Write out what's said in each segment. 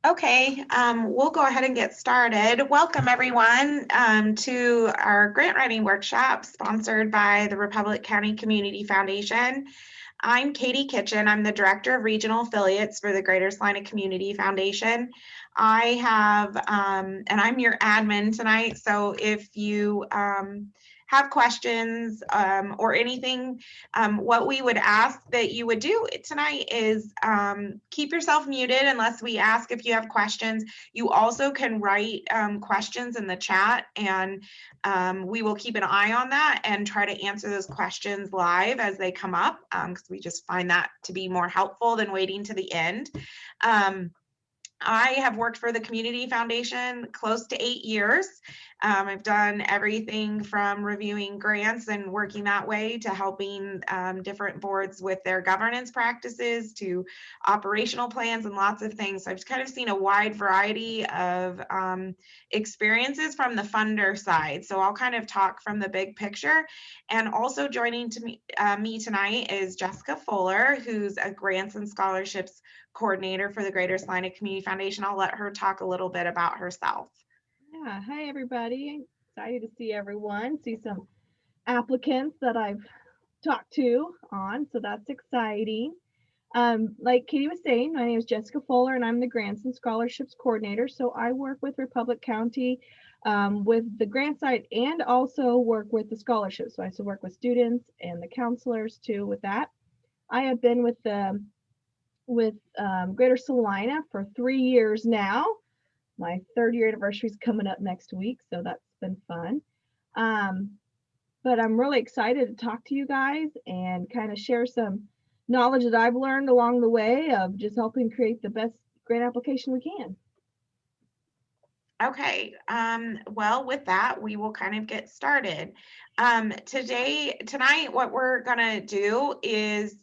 Okay, we'll go ahead and get started. Welcome everyone to our grant writing workshop sponsored by the Republic County Community Foundation. I'm Katie Kitchen. I'm the Director of Regional Affiliates for the Greater Salina Community Foundation. I have, and I'm your admin tonight, so if you have questions or anything, what we would ask that you would do tonight is keep yourself muted unless we ask if you have questions. You also can write questions in the chat, and we will keep an eye on that and try to answer those questions live as they come up, because we just find that to be more helpful than waiting to the end. I have worked for the Community Foundation close to 8 years. I've done everything from reviewing grants and working that way to helping different boards with their governance practices to operational plans and lots of things. So I've kind of seen a wide variety of experiences from the funder side. So I'll kind of talk from the big picture. And also joining me tonight is Jessica Fuller, who's a grants and scholarships coordinator for the Greater Salina Community Foundation. I'll let her talk a little bit about herself. Yeah, hi everybody. Excited to see everyone, see some applicants that I've talked to on, so that's exciting. Like Katie was saying, my name is Jessica Fuller and I'm the Grants and Scholarships Coordinator. So I work with Republic County with the grant side and also work with the scholarships. So I also work with students and the counselors too with that. I have been with Greater Salina for 3 years now. My 3rd-year anniversary is coming up next week, so that's been fun. But I'm really excited to talk to you guys and kind of share some knowledge that I've learned along the way of just helping create the best grant application we can. Okay, well, with that, we will kind of get started. Tonight, what we're gonna do is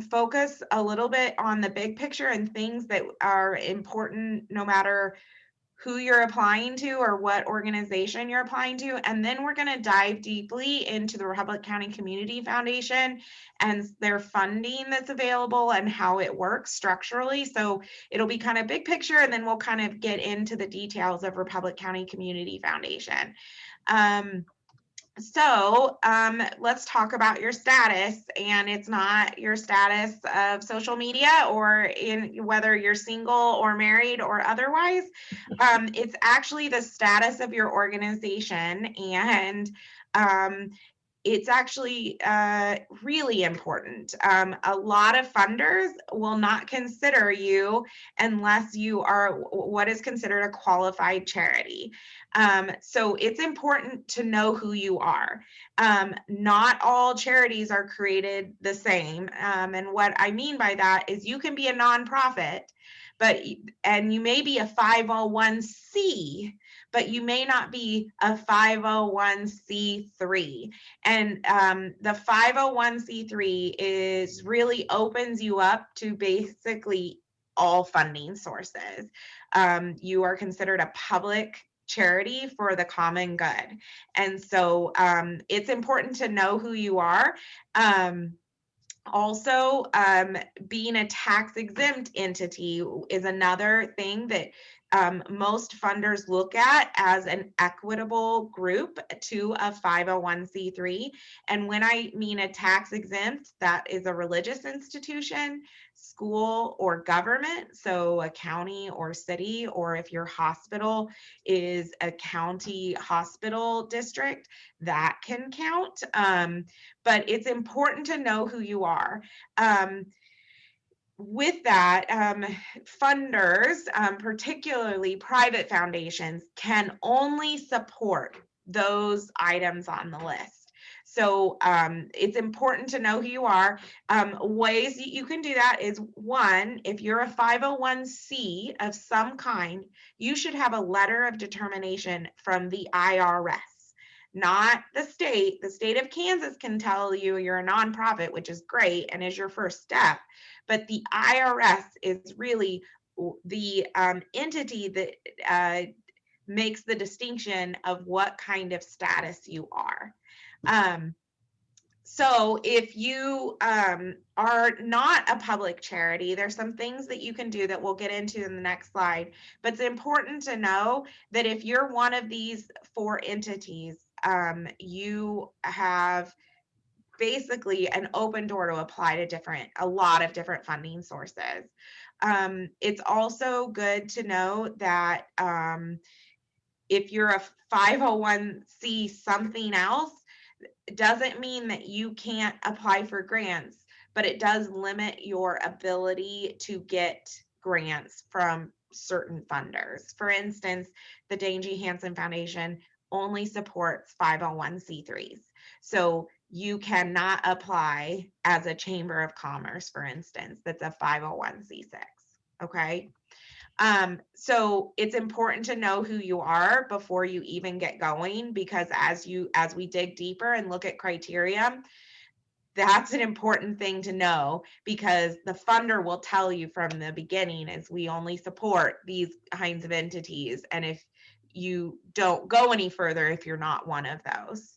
focus a little bit on the big picture and things that are important no matter who you're applying to or what organization you're applying to. And then we're going to dive deeply into the Republic County Community Foundation and their funding that's available and how it works structurally. So it'll be kind of big picture, and then we'll kind of get into the details of Republic County Community Foundation. Let's talk about your status, and it's not your status of social media or in whether you're single or married or otherwise. It's actually the status of your organization, and it's actually really important. A lot of funders will not consider you unless you are what is considered a qualified charity. So it's important to know who you are. Not all charities are created the same. And what I mean by that is you can be a nonprofit, and you may be a 501c, but you may not be a 501c3. And the 501c3 is really opens you up to basically all funding sources. You are considered a public charity for the common good. And so it's important to know who you are. Also, being a tax exempt entity is another thing that most funders look at as an equitable group to a 501c3. And when I mean a tax exempt, that is a religious institution, school, or government. So a county or city, or if your hospital is a county hospital district, that can count. But it's important to know who you are. With that, funders, particularly private foundations, can only support those items on the list. So it's important to know who you are. Ways that you can do that is, one, if you're a 501c of some kind, you should have a letter of determination from the IRS. Not the state. The state of Kansas can tell you you're a nonprofit, which is great and is your first step. But the IRS is really the entity that makes the distinction of what kind of status you are. So if you are not a public charity, there's some things that you can do that we'll get into in the next slide. But it's important to know that if you're one of these 4 entities, you have basically an open door to apply to a lot of different funding sources. It's also good to know that if you're a 501c something else, it doesn't mean that you can't apply for grants, but it does limit your ability to get grants from certain funders. For instance, the Dane G. Hansen Foundation only supports 501c3s. So you cannot apply as a chamber of commerce, for instance, that's a 501c6. Okay. So it's important to know who you are before you even get going, because as we dig deeper and look at criteria, that's an important thing to know, because the funder will tell you from the beginning is we only support these kinds of entities, and if you don't go any further if you're not one of those.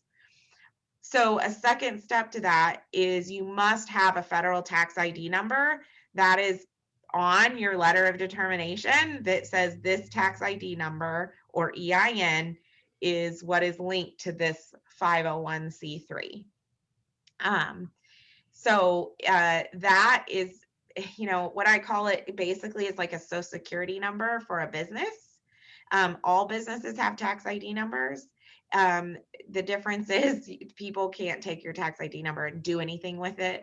So a second step to that is you must have a federal tax ID number that is on your letter of determination that says this tax ID number or EIN is what is linked to this 501c3. That is, what I call it basically is like a social security number for a business. All businesses have tax ID numbers. The difference is people can't take your tax ID number and do anything with it,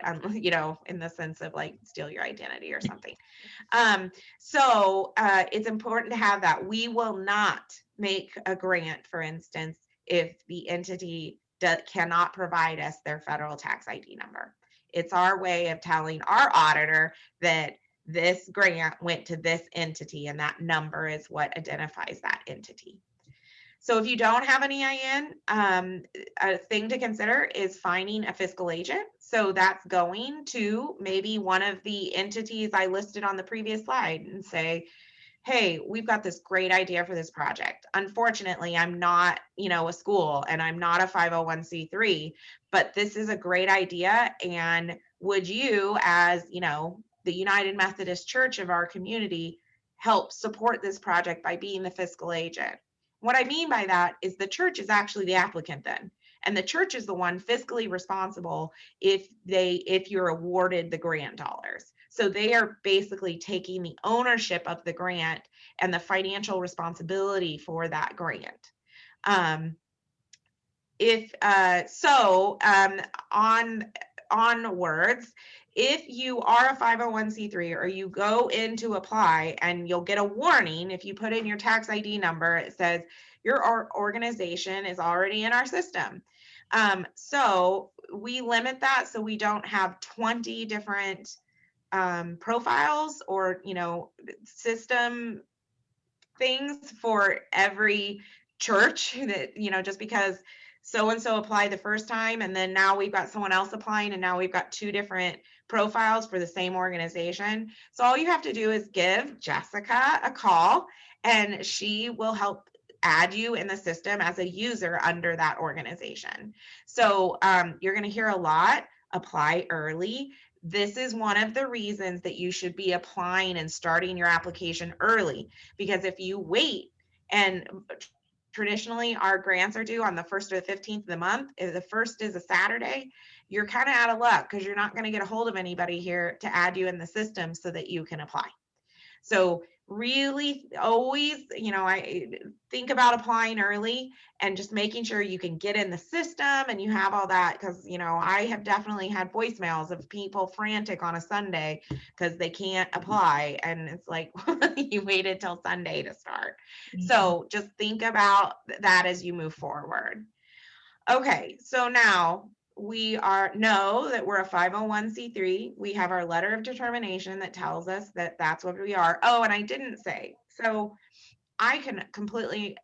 in the sense of like steal your identity or something. It's important to have that. We will not make a grant, for instance, if the entity cannot provide us their federal tax ID number. It's our way of telling our auditor that this grant went to this entity, and that number is what identifies that entity. So if you don't have an EIN, a thing to consider is finding a fiscal agent. So that's going to maybe one of the entities I listed on the previous slide and say, hey, we've got this great idea for this project. Unfortunately, I'm not, a school, and I'm not a 501c3, but this is a great idea. And would you, as, the United Methodist Church of our community, help support this project by being the fiscal agent? What I mean by that is the church is actually the applicant then, and the church is the one fiscally responsible if you're awarded the grant dollars. So they are basically taking the ownership of the grant and the financial responsibility for that grant. Onwards, if you are a 501c3 or you go in to apply, and you'll get a warning if you put in your tax ID number, it says your organization is already in our system. So we limit that so we don't have 20 different profiles or system things for every church, that just because so and so applied the first time and then now we've got someone else applying and now we've got 2 different profiles for the same organization. So all you have to do is give Jessica a call, and she will help add you in the system as a user under that organization. So you're going to hear a lot, apply early. This is one of the reasons that you should be applying and starting your application early, because if you wait, and traditionally our grants are due on the 1st or the 15th of the month, if the 1st is a Saturday, you're kind of out of luck because you're not going to get a hold of anybody here to add you in the system so that you can apply. So really always, I think about applying early and just making sure you can get in the system and you have all that, because I have definitely had voicemails of people frantic on a Sunday because they can't apply, and it's like you waited till Sunday to start. So just think about that as you move forward. Okay, so now we know that we're a 501c3. We have our letter of determination that tells us that that's what we are. Oh, and I didn't say, so I can completely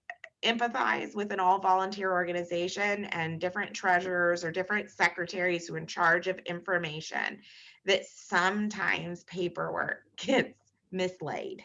empathize with an all volunteer organization and different treasurers or different secretaries who are in charge of information, that sometimes paperwork gets mislaid.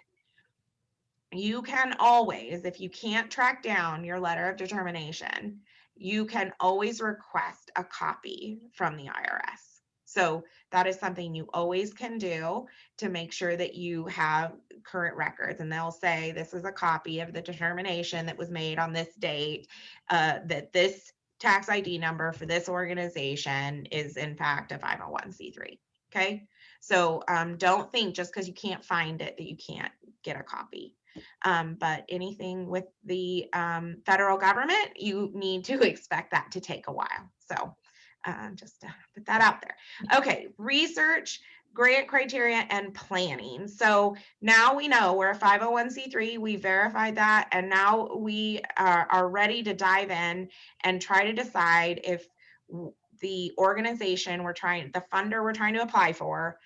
You can always, if you can't track down your letter of determination, you can always request a copy from the IRS. So that is something you always can do to make sure that you have current records. And they'll say, this is a copy of the determination that was made on this date, that this tax ID number for this organization is in fact a 501c3. Okay. So don't think just because you can't find it that you can't get a copy. But anything with the federal government, you need to expect that to take a while. So just to put that out there. Okay, research, grant criteria, and planning. So now we know we're a 501c3, we verified that, and now we are ready to dive in and try to decide if the organization the funder we're trying to apply for,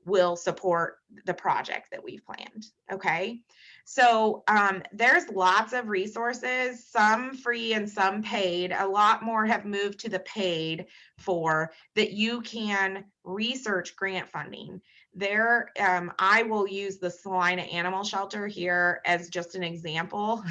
will support the project that we've planned. Okay. So there's lots of resources, some free and some paid. A lot more have moved to the paid for that you can research grant funding. There, I will use the Salina Animal Shelter here as just an example.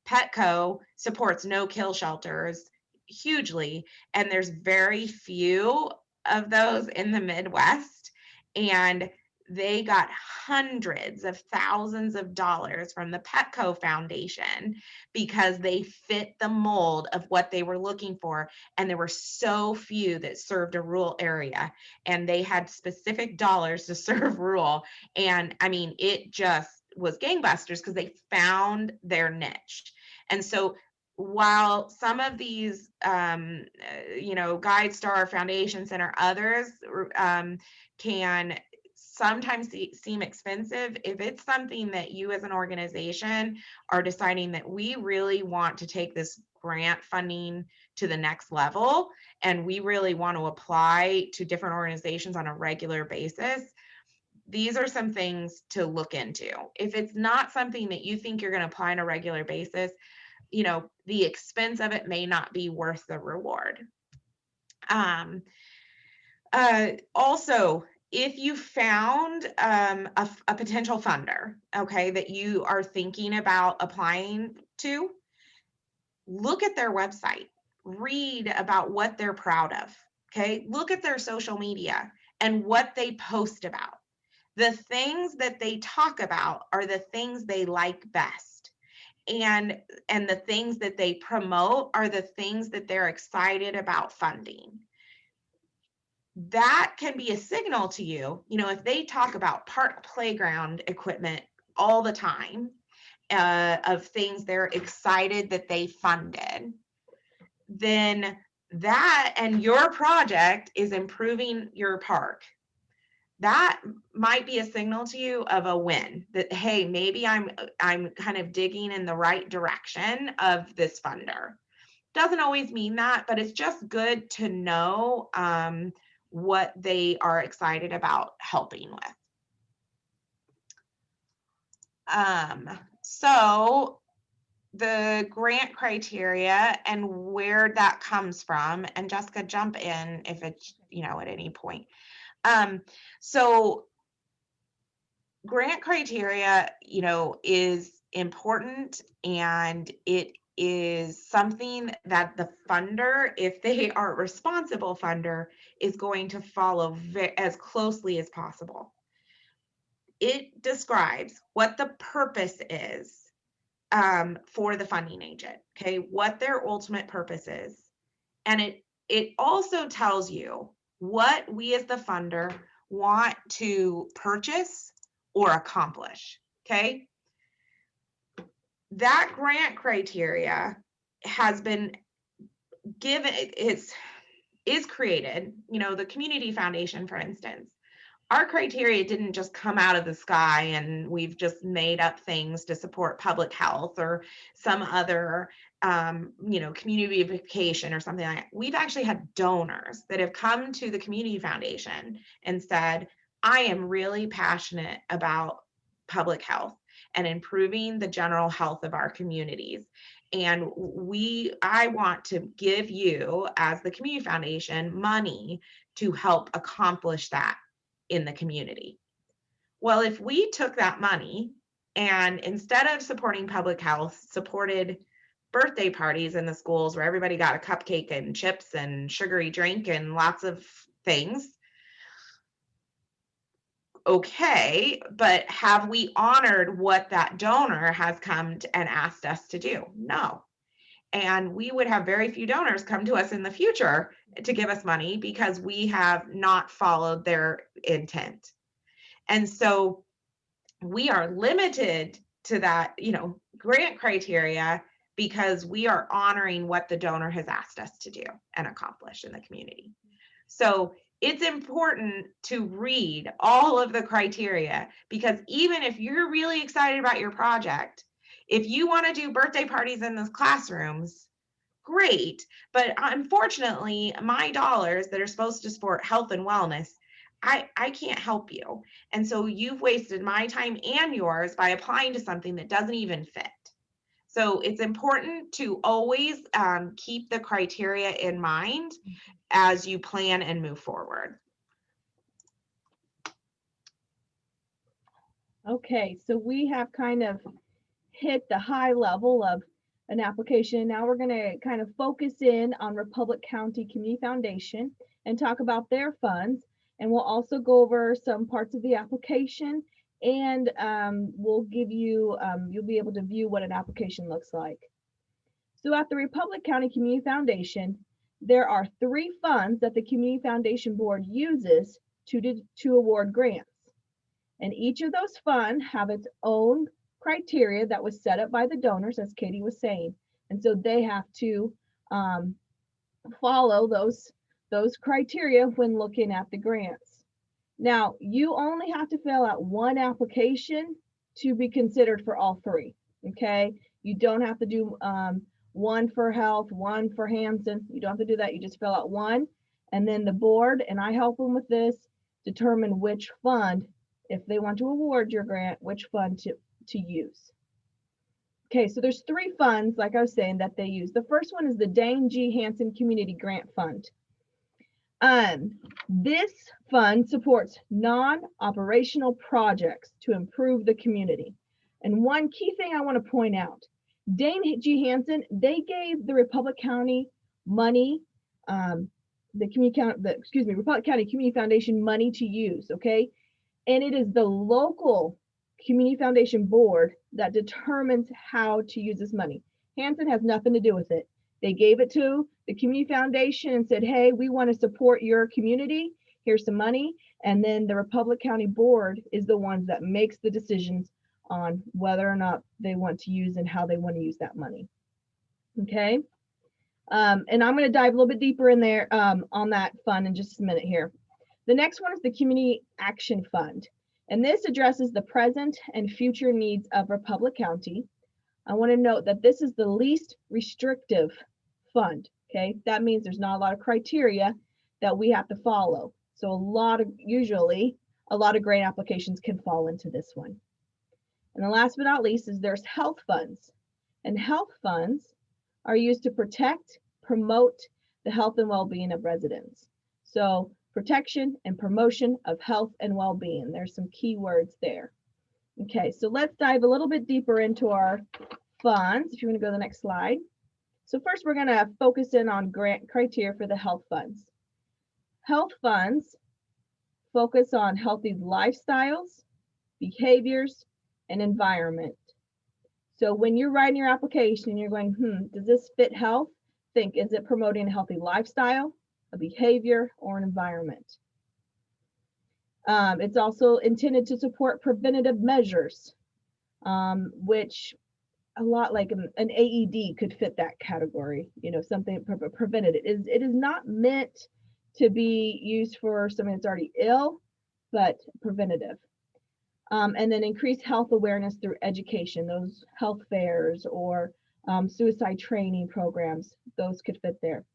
Petco supports no-kill shelters hugely, and there's very few of those in the Midwest. And they got hundreds of thousands of dollars from the Petco Foundation because they fit the mold of what they were looking for. And there were so few that served a rural area, and they had specific dollars to serve rural. And I mean, it just was gangbusters because they found their niche. And so while some of these, GuideStar Foundation Center, others can sometimes seem expensive, if it's something that you as an organization are deciding that we really want to take this grant funding to the next level, and we really want to apply to different organizations on a regular basis, these are some things to look into. If it's not something that you think you're going to apply on a regular basis, the expense of it may not be worth the reward. Also, if you found a potential funder, okay, that you are thinking about applying to, look at their website, read about what they're proud of, okay? Look at their social media and what they post about. The things that they talk about are the things they like best. And the things that they promote are the things that they're excited about funding. That can be a signal to you, if they talk about park playground equipment all the time, of things they're excited that they funded, then that and your project is improving your park. That might be a signal to you of a win, that, hey, maybe I'm kind of digging in the right direction of this funder. Doesn't always mean that, but it's just good to know what they are excited about helping with. So the grant criteria and where that comes from, and Jessica, jump in if it's, at any point. So grant criteria, is important, and it is something that the funder, if they are a responsible funder, is going to follow as closely as possible. It describes what the purpose is for the funding agent, okay, what their ultimate purpose is. And it also tells you what we as the funder want to purchase or accomplish, okay? That grant criteria has been given, is created, the Community Foundation, for instance. Our criteria didn't just come out of the sky and we've just made up things to support public health or some other, community beautification or something like that. We've actually had donors that have come to the Community Foundation and said, I am really passionate about public health and improving the general health of our communities. And I want to give you, as the Community Foundation, money to help accomplish that in the community. Well, if we took that money and instead of supporting public health, supported birthday parties in the schools where everybody got a cupcake and chips and sugary drink and lots of things. Okay, but have we honored what that donor has come and asked us to do? No. And we would have very few donors come to us in the future to give us money because we have not followed their intent. And so we are limited to that, grant criteria because we are honoring what the donor has asked us to do and accomplish in the community. So it's important to read all of the criteria, because even if you're really excited about your project, if you want to do birthday parties in the classrooms, great. But unfortunately, my dollars that are supposed to support health and wellness, I can't help you. And so you've wasted my time and yours by applying to something that doesn't even fit. So it's important to always keep the criteria in mind as you plan and move forward. Okay, so we have kind of hit the high level of an application. Now we're going to kind of focus in on Republic County Community Foundation and talk about their funds. And we'll also go over some parts of the application, and we'll give you, you'll be able to view what an application looks like. So at the Republic County Community Foundation, there are 3 funds that the Community Foundation Board uses to award grants. And each of those funds have its own criteria that was set up by the donors, as Katie was saying. And so they have to follow those criteria when looking at the grants. Now, you only have to fill out one application to be considered for all 3, okay? You don't have to do one for health, one for Hanson. You don't have to do that. You just fill out one, and then the board, and I help them with this, determine which fund, if they want to award your grant, which fund to use. Okay, so there's 3 funds, like I was saying, that they use. The first one is the Dane G. Hanson Community Grant Fund. This fund supports non-operational projects to improve the community. And one key thing I want to point out, Dane G. Hanson, they gave the Republic County money, Republic County Community Foundation money to use, okay? And it is the local Community Foundation Board that determines how to use this money. Hanson has nothing to do with it. They gave it to the Community Foundation and said, hey, we want to support your community. Here's some money. And then the Republic County Board is the ones that makes the decisions on whether or not they want to use and how they want to use that money. Okay. And I'm going to dive a little bit deeper in there on that fund in just a minute here. The next one is the Community Action Fund. And this addresses the present and future needs of Republic County. I want to note that this is the least restrictive fund. Okay, that means there's not a lot of criteria that we have to follow. So usually a lot of grant applications can fall into this one. And the last but not least is there's health funds. And health funds are used to protect, promote the health and well-being of residents. So protection and promotion of health and well-being. There's some key words there. Okay, so let's dive a little bit deeper into our funds. If you want to go to the next slide. So first, we're going to focus in on grant criteria for the health funds. Health funds focus on healthy lifestyles, behaviors, and environment. So when you're writing your application and you're going, does this fit health? Think, is it promoting a healthy lifestyle, a behavior, or an environment? It's also intended to support preventative measures, which a lot like an AED could fit that category, something preventative. It is not meant to be used for someone that's already ill, but preventative. And then increase health awareness through education, those health fairs or suicide training programs, those could fit there.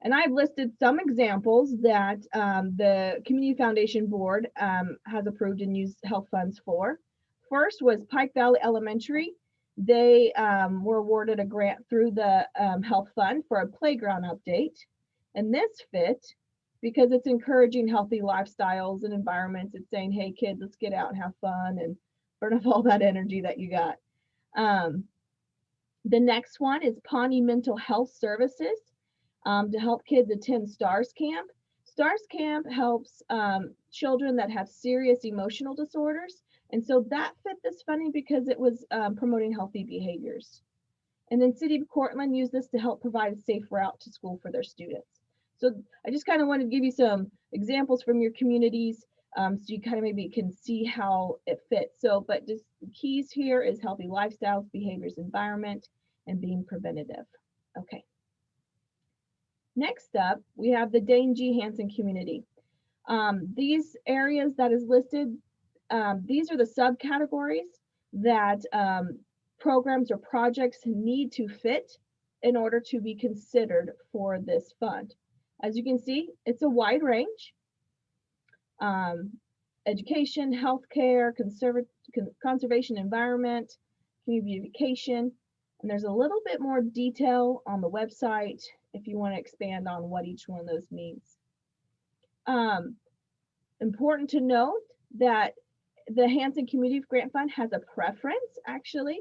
And I've listed some examples that the Community Foundation Board has approved and used health funds for. First was Pike Valley Elementary. They were awarded a grant through the health fund for a playground update. And this fit because it's encouraging healthy lifestyles and environments. It's saying, hey, kids, let's get out and have fun and burn off all that energy that you got. The next one is Pawnee Mental Health Services to help kids attend STARS Camp. STARS Camp helps children that have serious emotional disorders. And so that fit this funding because it was promoting healthy behaviors. And then City of Cortland used this to help provide a safe route to school for their students. So I just kind of wanted to give you some examples from your communities so you kind of maybe can see how it fits. So, but just the keys here is healthy lifestyles, behaviors, environment, and being preventative. Okay. Next up, we have the Dane G. Hansen community. These areas that is listed, these are the subcategories that programs or projects need to fit in order to be considered for this fund. As you can see, it's a wide range. Education, healthcare, conservation, environment, community beautification, and there's a little bit more detail on the website if you want to expand on what each one of those means. Important to note that the Hansen Community Grant Fund has a preference actually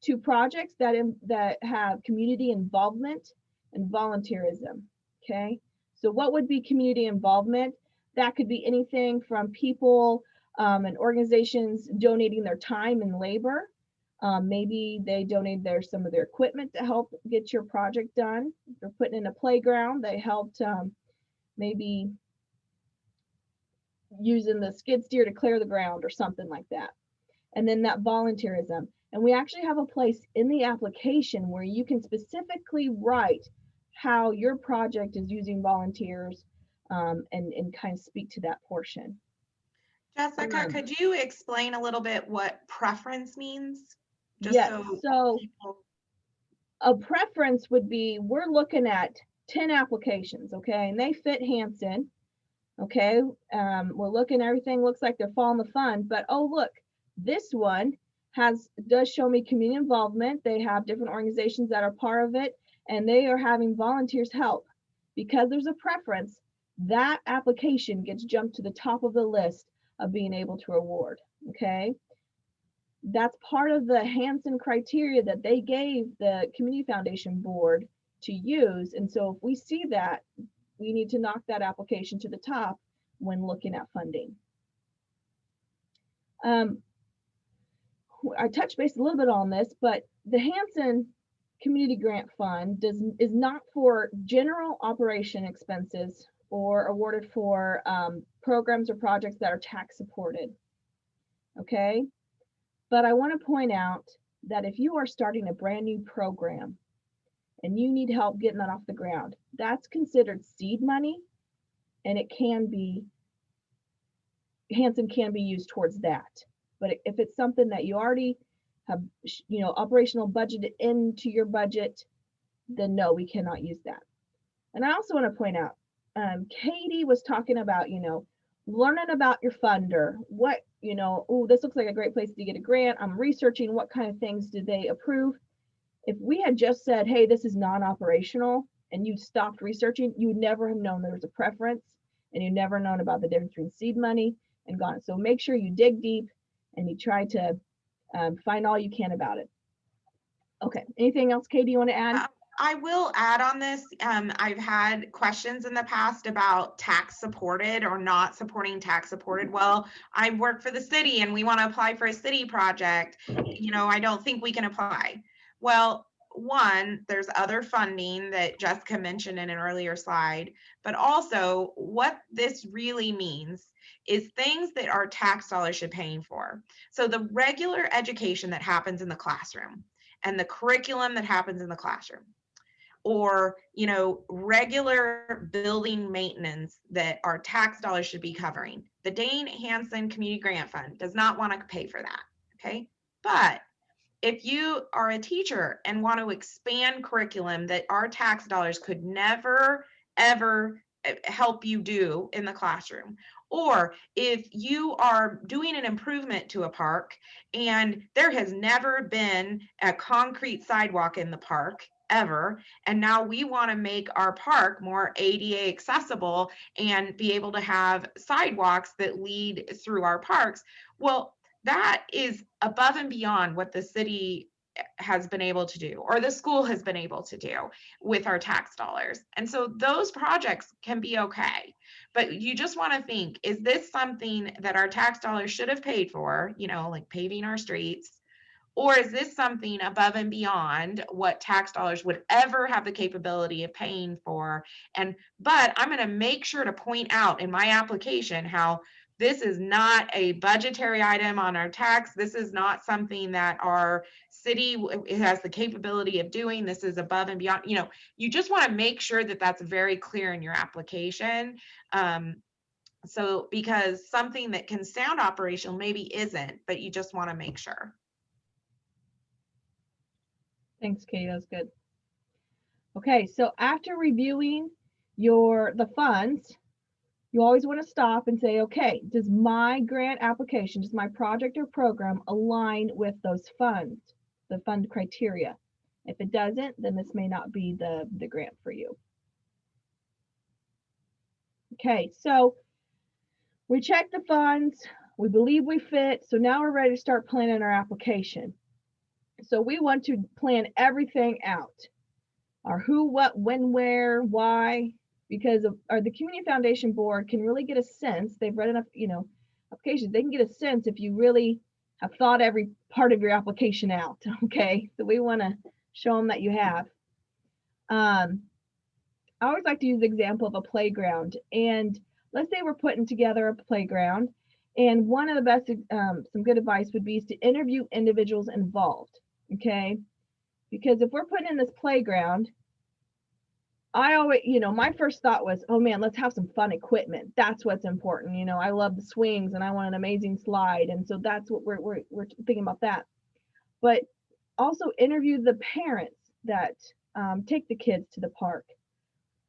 to projects that have community involvement and volunteerism, okay? So what would be community involvement? That could be anything from people and organizations donating their time and labor. Maybe they donate some of their equipment to help get your project done. If they're putting in a playground, they helped maybe using the skid steer to clear the ground or something like that. And then that volunteerism. And we actually have a place in the application where you can specifically write how your project is using volunteers and kind of speak to that portion. Jessica, could you explain a little bit what preference means? Just yes, so people... a preference would be, we're looking at 10 applications, okay, and they fit Hansen, okay, we're looking, everything looks like they're following the fund, but oh look, this one does show me community involvement. They have different organizations that are part of it, and they are having volunteers help. Because there's a preference, that application gets jumped to the top of the list of being able to award, okay? That's part of the Hansen criteria that they gave the Community Foundation Board to use. And so if we see that, we need to knock that application to the top when looking at funding. I touched base a little bit on this, but the Hansen Community Grant Fund is not for general operation expenses or awarded for programs or projects that are tax supported, okay? But I want to point out that if you are starting a brand new program and you need help getting that off the ground, that's considered seed money, and it can be, Hansen can be used towards that. But if it's something that you already have, you know, operational budgeted into your budget, then no, we cannot use that. And I also want to point out, Katie was talking about, you know, learning about your funder. What, you know, oh, this looks like a great place to get a grant. I'm researching what kind of things did they approve. If we had just said, hey, this is non-operational, and you stopped researching, you would never have known there was a preference, and you'd never known about the difference between seed money and gone. So make sure you dig deep and you try to find all you can about it. Okay, anything else, Katie, you want to add? I will add on this. I've had questions in the past about tax supported or not supporting tax supported. Well, I work for the city and we want to apply for a city project. You know, I don't think we can apply. Well, one, there's other funding that Jessica mentioned in an earlier slide, but also what this really means is things that our tax dollars should be paying for. So the regular education that happens in the classroom and the curriculum that happens in the classroom, or, you know, regular building maintenance that our tax dollars should be covering. The Dane Hansen Community Grant Fund does not want to pay for that, okay? But if you are a teacher and want to expand curriculum that our tax dollars could never, ever help you do in the classroom, or if you are doing an improvement to a park and there has never been a concrete sidewalk in the park, ever, and now we want to make our park more ADA accessible and be able to have sidewalks that lead through our parks. Well, that is above and beyond what the city has been able to do, or the school has been able to do with our tax dollars. And so those projects can be okay. But you just want to think, is this something that our tax dollars should have paid for, like paving our streets? Or is this something above and beyond what tax dollars would ever have the capability of paying for? But I'm going to make sure to point out in my application how this is not a budgetary item on our tax. This is not something that our city has the capability of doing. This is above and beyond. You just want to make sure that that's very clear in your application. So because something that can sound operational maybe isn't, but you just want to make sure. Thanks, Katie. That was good. Okay, so after reviewing the funds, you always want to stop and say, okay, does my grant application, does my project or program align with those funds, the fund criteria? If it doesn't, then this may not be the grant for you. Okay, so we checked the funds, we believe we fit, so now we're ready to start planning our application. So we want to plan everything out. Our who, what, when, where, why, because the Community Foundation Board can really get a sense, they've read enough, applications, they can get a sense if you really have thought every part of your application out, okay? So we want to show them that you have. I always like to use the example of a playground, and let's say we're putting together a playground, and one of the best, some good advice would be to interview individuals involved, okay? Because if we're putting in this playground, I always, my first thought was, oh man, let's have some fun equipment. That's what's important. I love the swings and I want an amazing slide. And so that's what we're thinking about that. But also interview the parents that take the kids to the park,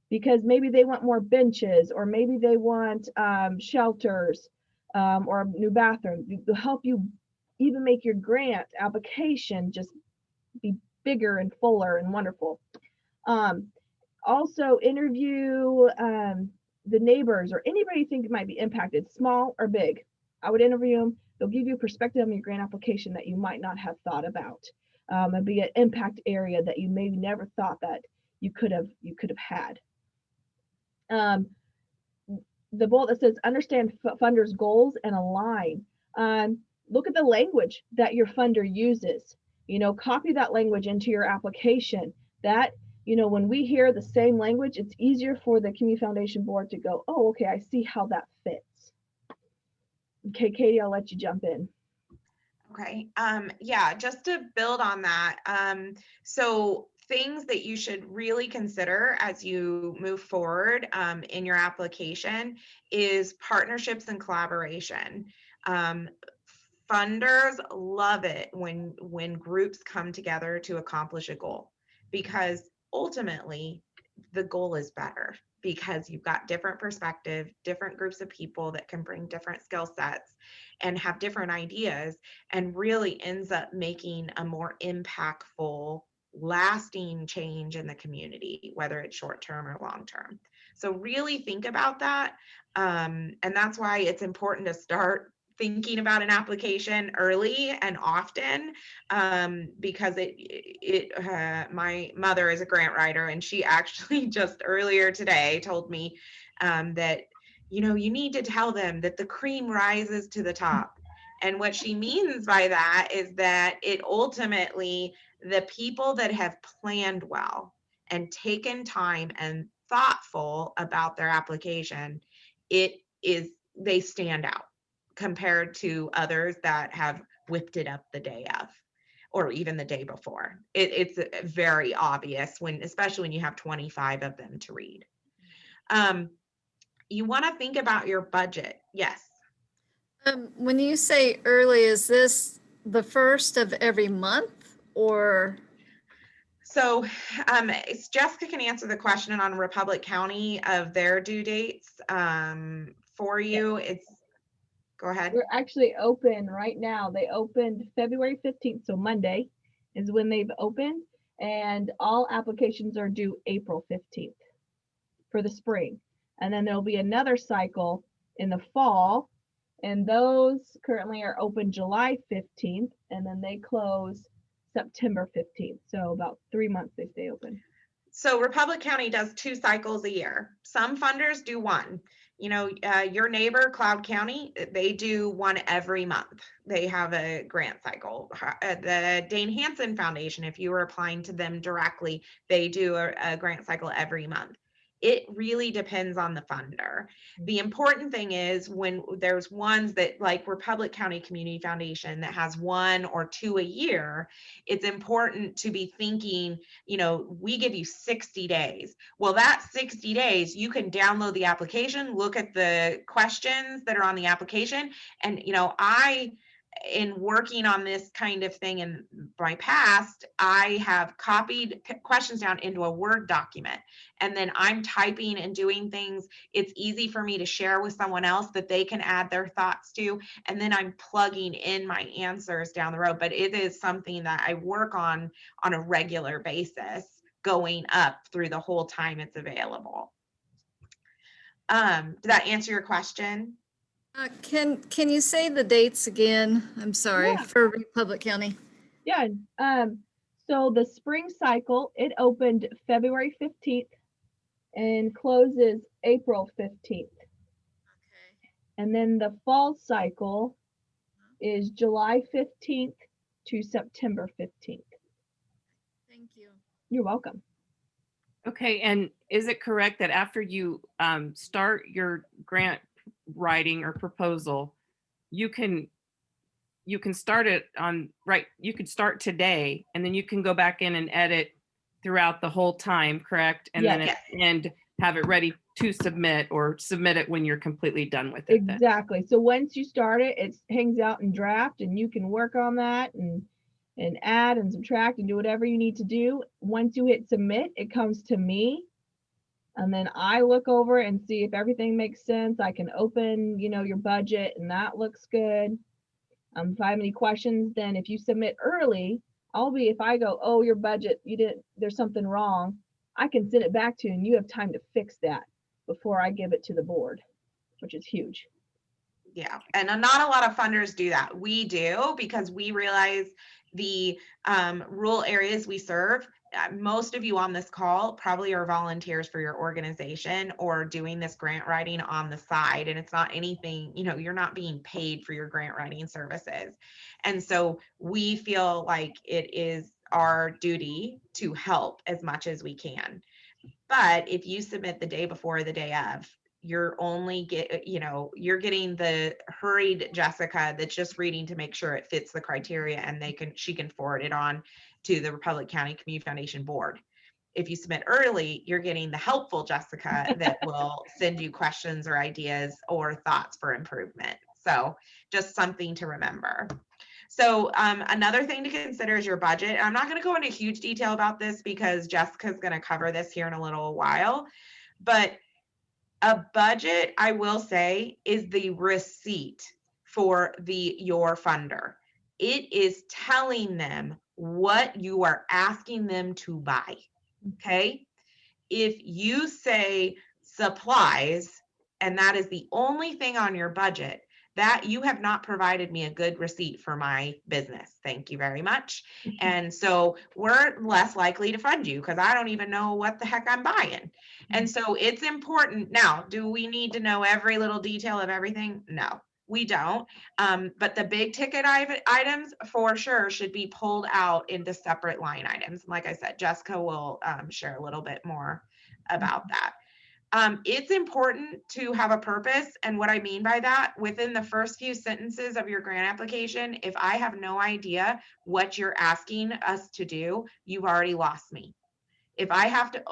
because maybe they want more benches, or maybe they want shelters or a new bathroom to help you even make your grant application just be bigger and fuller and wonderful. Also interview the neighbors or anybody you think might be impacted, small or big. I would interview them. They'll give you a perspective on your grant application that you might not have thought about. It'd be an impact area that you maybe never thought that you could have had. The bullet that says understand funders' goals and align. Look at the language that your funder uses. Copy that language into your application. That, when we hear the same language, it's easier for the Community Foundation Board to go, oh, okay, I see how that fits. Okay, Katie, I'll let you jump in. Okay, yeah, just to build on that. So things that you should really consider as you move forward in your application is partnerships and collaboration. Funders love it when groups come together to accomplish a goal, because ultimately the goal is better, because you've got different perspective, different groups of people that can bring different skill sets and have different ideas, and really ends up making a more impactful, lasting change in the community, whether it's short-term or long-term. So really think about that. And that's why it's important to start thinking about an application early and often, because my mother is a grant writer, and she actually just earlier today told me that you need to tell them that the cream rises to the top. And what she means by that is that it ultimately, the people that have planned well and taken time and thoughtful about their application, they stand out compared to others that have whipped it up the day of, or even the day before. It's very obvious, especially when you have 25 of them to read. You want to think about your budget. Yes. When you say early, is this the first of every month, or? So Jessica can answer the question on Republic County of their due dates for you. Go ahead. We're actually open right now. They opened February 15th, so Monday is when they've opened, and all applications are due April 15th for the spring. And then there'll be another cycle in the fall, and those currently are open July 15th, and then they close September 15th. So about 3 months they stay open. So Republic County does 2 cycles a year. Some funders do 1. You know, your neighbor, Cloud County, they do 1 every month. They have a grant cycle. The Dane Hansen Foundation, if you were applying to them directly, they do a grant cycle every month. It really depends on the funder. The important thing is when there's ones that, like Republic County Community Foundation, that has 1 or 2 a year, it's important to be thinking, you know, we give you 60 days. Well, that 60 days, you can download the application, look at the questions that are on the application. And, you know, in working on this kind of thing in my past, I have copied questions down into a Word document, and then I'm typing and doing things. It's easy for me to share with someone else that they can add their thoughts to, and then I'm plugging in my answers down the road. But it is something that I work on a regular basis, going up through the whole time it's available. Did that answer your question? Can you say the dates again? I'm sorry, Yeah. for Republic County. Yeah. So the spring cycle, it opened February 15th and closes April 15th. Okay. And then the fall cycle is July 15th to September 15th. Thank you. You're welcome. Okay, and is it correct that after you start your grant writing or proposal, you can start it on, right, you could start today and then you can go back in and edit throughout the whole time, correct? And then Yes. at the end, have it ready to submit, or submit it when you're completely done with it then. Exactly. So once you start it, it hangs out in draft and you can work on that and add and subtract and do whatever you need to do. Once you hit submit, it comes to me. And then I look over and see if everything makes sense. I can open, you know, your budget and that looks good. If I have any questions, then if you submit early, if I go, oh, your budget, there's something wrong, I can send it back to you and you have time to fix that before I give it to the board, which is huge. Yeah, and not a lot of funders do that. We do, because we realize the rural areas we serve. Most of you on this call probably are volunteers for your organization or doing this grant writing on the side, and it's not anything, you know, you're not being paid for your grant writing services. And so we feel like it is our duty to help as much as we can. But if you submit the day before, the day of, you're you're getting the hurried Jessica that's just reading to make sure it fits the criteria, and she can forward it on to the Republic County Community Foundation board. If you submit early, you're getting the helpful Jessica that will send you questions or ideas or thoughts for improvement. So just something to remember. So another thing to consider is your budget. I'm not going to go into huge detail about this because Jessica's going to cover this here in a little while, but a budget, I will say, is the receipt for your funder. It is telling them what you are asking them to buy, okay? If you say supplies, and that is the only thing on your budget, that you have not provided me a good receipt for my business. Thank you very much. And so we're less likely to fund you because I don't even know what the heck I'm buying. And so it's important. Now, do we need to know every little detail of everything? No, we don't. But the big ticket items for sure should be pulled out into separate line items. Like I said, Jessica will share a little bit more about that. It's important to have a purpose. And what I mean by that, within the first few sentences of your grant application, if I have no idea what you're asking us to do, you've already lost me. If I have to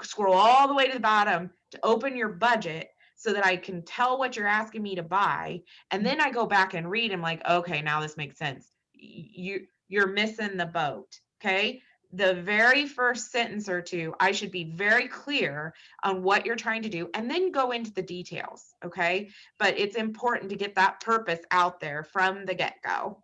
scroll all the way to the bottom to open your budget so that I can tell what you're asking me to buy, and then I go back and read, I'm like, okay, now this makes sense. You're missing the boat, okay? The very first sentence or two, I should be very clear on what you're trying to do and then go into the details, okay? But it's important to get that purpose out there from the get-go.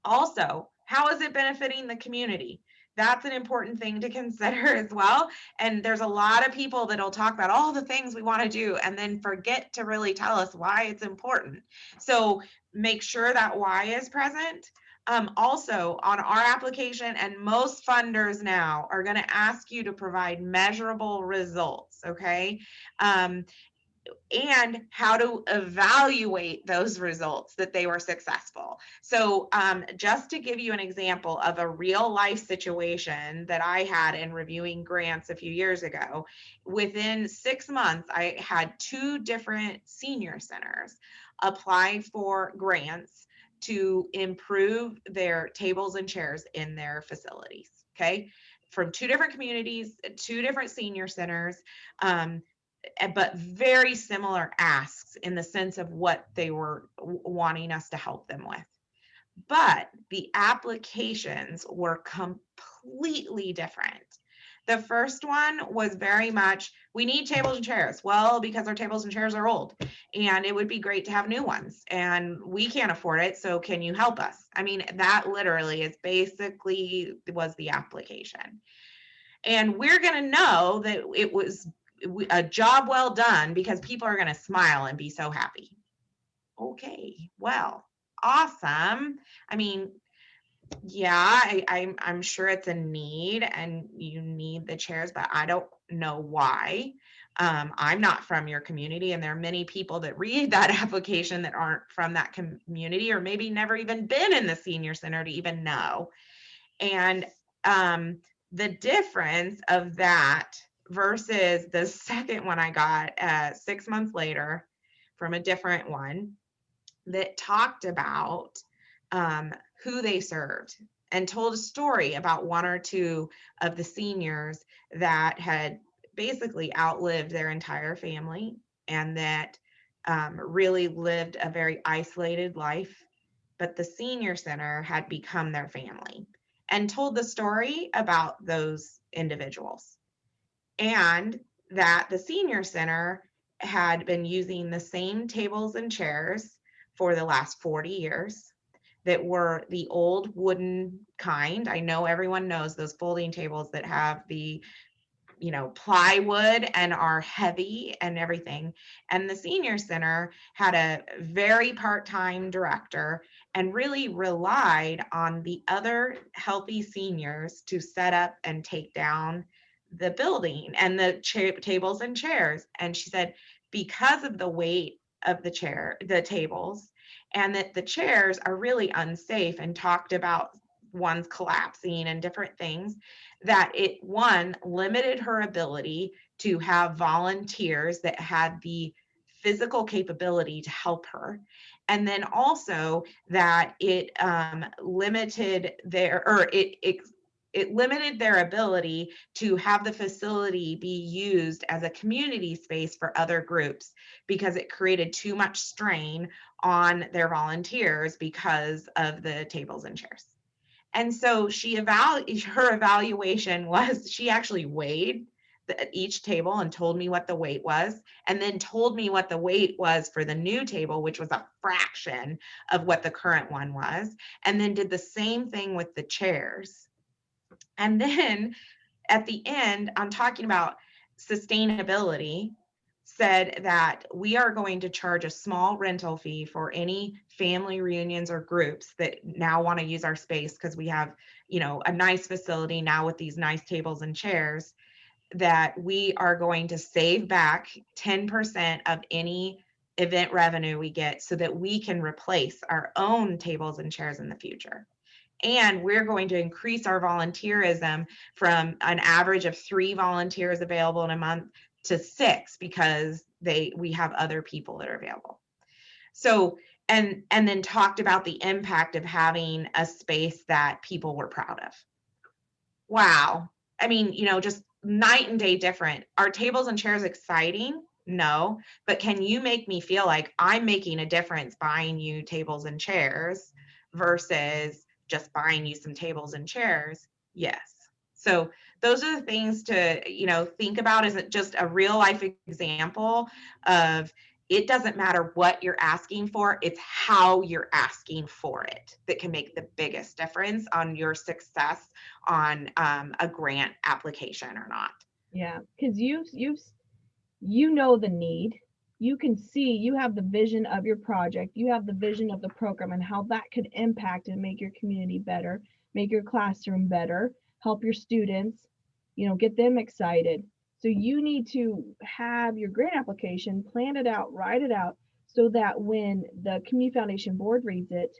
Also, how is it benefiting the community? That's an important thing to consider as well. And there's a lot of people that'll talk about all the things we want to do and then forget to really tell us why it's important. So make sure that why is present. Also, on our application, and most funders now are going to ask you to provide measurable results, okay? And how to evaluate those results that they were successful. So just to give you an example of a real life situation that I had in reviewing grants a few years ago, within 6 months, I had 2 different senior centers apply for grants to improve their tables and chairs in their facilities, okay? From 2 different communities, 2 different senior centers. But very similar asks in the sense of what they were wanting us to help them with. But the applications were completely different. The first one was very much, we need tables and chairs. Well, because our tables and chairs are old and it would be great to have new ones and we can't afford it. So can you help us? I mean, that literally is basically was the application. And we're going to know that it was a job well done because people are going to smile and be so happy. Okay, well, awesome. I mean, yeah, I'm sure it's a need and you need the chairs, but I don't know why. I'm not from your community, and there are many people that read that application that aren't from that community or maybe never even been in the senior center to even know. And the difference of that versus the second one I got 6 months later from a different one that talked about who they served and told a story about 1 or 2 of the seniors that had basically outlived their entire family and that really lived a very isolated life, but the senior center had become their family, and told the story about those individuals, and that the senior center had been using the same tables and chairs for the last 40 years that were the old wooden kind. I know everyone knows those folding tables that have the plywood and are heavy and everything. And the senior center had a very part-time director and really relied on the other healthy seniors to set up and take down the building and the tables and chairs. And she said, because of the weight of the tables, and that the chairs are really unsafe, and talked about ones collapsing and different things, that it limited her ability to have volunteers that had the physical capability to help her, and then also that it limited it limited their ability to have the facility be used as a community space for other groups because it created too much strain on their volunteers because of the tables and chairs. And so her evaluation was, she actually weighed each table and told me what the weight was, and then told me what the weight was for the new table, which was a fraction of what the current one was, and then did the same thing with the chairs. And then at the end, I'm talking about sustainability, said that we are going to charge a small rental fee for any family reunions or groups that now want to use our space because we have, a nice facility now with these nice tables and chairs, that we are going to save back 10% of any event revenue we get so that we can replace our own tables and chairs in the future. And we're going to increase our volunteerism from an average of 3 volunteers available in a month to 6 because we have other people that are available. So, and then talked about the impact of having a space that people were proud of. Wow. I mean, just night and day different. Are tables and chairs exciting? No, but can you make me feel like I'm making a difference buying you tables and chairs versus just buying you some tables and chairs? Yes. So those are the things to, think about. Is it just a real life example of, it doesn't matter what you're asking for, it's how you're asking for it that can make the biggest difference on your success on a grant application or not. Yeah, because you know the need, you can see you have the vision of your project, you have the vision of the program and how that could impact and make your community better, make your classroom better, help your students, you know, get them excited. So you need to have your grant application, plan it out, write it out, so that when the Community Foundation Board reads it,